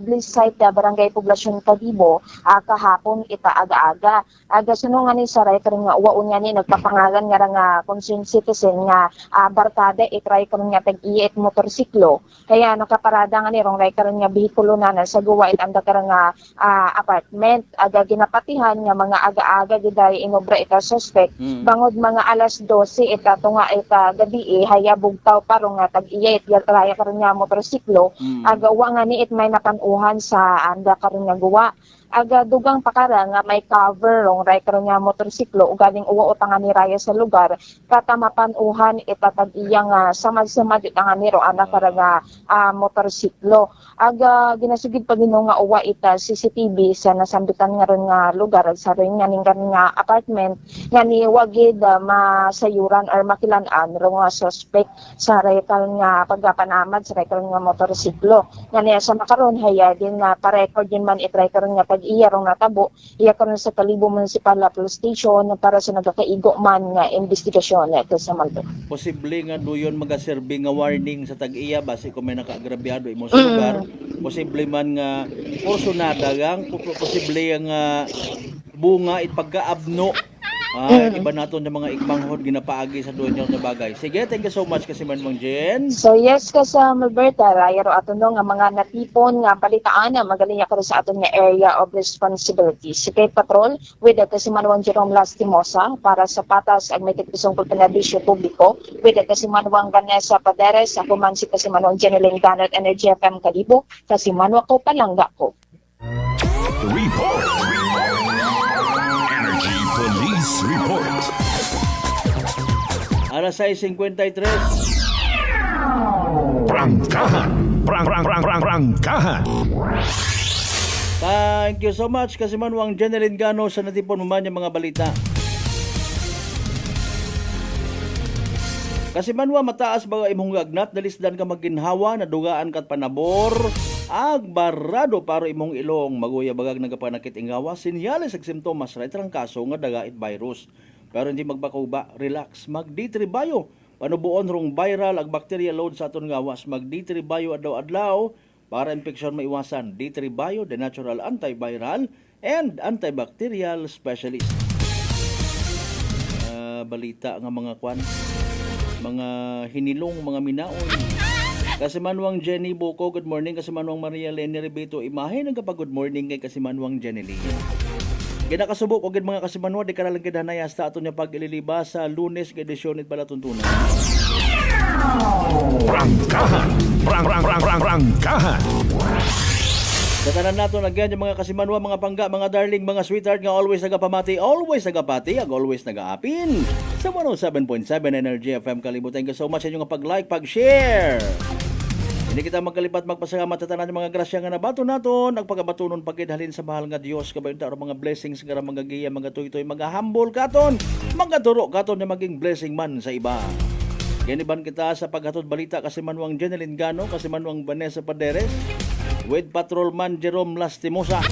Bliss site barangay Poblasyon Cadibo kahapon ita aga-aga aga suno nga ni sa ray karon nga uwaon nga ni nagpapangalan nga nga concerned citizen nga barkada itry karon nga tag-iya et motorsiklo kaya nakaparada nga ni rong ray karon nga behikulo na sa guwa it anda karon nga apartment aga ginapatihan nga mga aga-aga giday inobra ita suspect bangod mga alas 12 ita tunga ita gabi haya bugtaw parong nga tag-iya it raya karon nga motorsiklo aga wa nga ni it may napanuhan sa anda karon nga guwa aga dugang pakara nga may cover rong ray karon nga motorsiklo ug galing uwa utangan ni raya sa lugar katamapanuhan itatag iya nga samad-samad utangan ni ro ana para nga motorsiklo aga ginasugid pa gino nga uwa ita CCTV sa nasambitan nga ron nga lugar sa ring nga ning nga apartment nga ni wagid masayuran or makilan-an ro nga suspect sa ray karon nga paggapanamad sa ray karon nga motorsiklo nga niya sa makaron haya din nga pa-record din man itry karon nga iya rong natabo iya karon sa Calibo Municipal Police Station para sa nagakaigo man nga investigasyon ito sa Malbert. Posible nga duyon magaserbi nga warning sa tag-iya base kung may nakaagrabyado imo sa lugar. Posible man nga personada gang posible nga bunga it pagkaabno iba naton ng mga ikmanghod ginapaagi sa duwan nga bagay. Sige, thank you so much kasi Manmang Jen. So yes ka sa Malbert rayaro aton nga mga natipon nga balitaan na magaling ka sa aton nga area of responsibility. Sige patrol with kasi Manwang Jerome Lastimosa para sa patas ag may tikpisong pagpanabisyo publiko with kasi Manwang Vanessa Paderes ako man si kasi Manwang Jeneline Ganot Energy FM Calibo kasi Manwa ko palangga ko. Report. Energy Police Report. Alas 6:53. Prangkahan. Prangkahan. Thank you so much kasi Manwang Jeneline Gano sa natipon mo man yung mga balita. Kasi manwa mataas ba imong gagnat dalisdan ka maginhawa nadugaan kat panabor ag barado para imong ilong maguya bagag nagapanakit ingawa sinyales ag simptomas ra itrang kaso nga dagait virus pero hindi magbakuba relax mag D3 Bio panubuon rong viral ag bacterial load sa aton gawas mag D3 Bio adlaw-adlaw para infeksyon maiwasan. D3 Bio the natural antiviral and antibacterial specialist. Balita nga mga kwan mga hinilong, mga minaon Kasimanwang Jenny Buko, good morning. Kasimanwang Maria Leni Ribeto, imahe nagkapag good morning kay Kasimanwang Jenny Lee. Ginakasubok o mga kasimanwa, di ka nalang kinanayas ta ato niya pag ililiba sa Lunes kay edisyon it pala tuntunan. Prangkahan. Prangkahan. Sa tanan nato nagyan yung mga kasimanwa, mga pangga, mga darling, mga sweetheart nga always nagapamati, ag always nagaapin sa 107.7 Energy FM. Kalibutan ka so much sa inyong pag-like, pag-share. Hindi kita magkalipat magpasalamat sa tanan ng mga grasya nga nabato naton, nagpagabatunon pagkidhalin sa mahal nga Dios kabayon ta mga blessings nga mga giya, mga tuytoy, mga humble katon, mga turo katon na maging blessing man sa iba. Giniban kita sa paghatod balita kasi Manwang Jeneline Gano, kasi Manwang Vanessa Paderes, with Patrolman Jerome Lastimosa.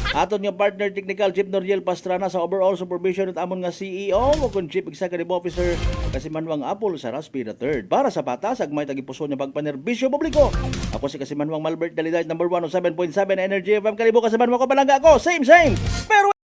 Aton nga partner technical Chief Noriel Pastrana sa overall supervision at amon nga CEO o kun Chief Executive Officer kasi Manwang Apple sa Raspi III. Para sa patas, agmay tagipuso niya pagpanerbisyo publiko. Ako si kasi Manwang Malbert Daliday, number 107.7 Energy FM. Kalibo kasi Manwang ko palangga ako. Same. Pero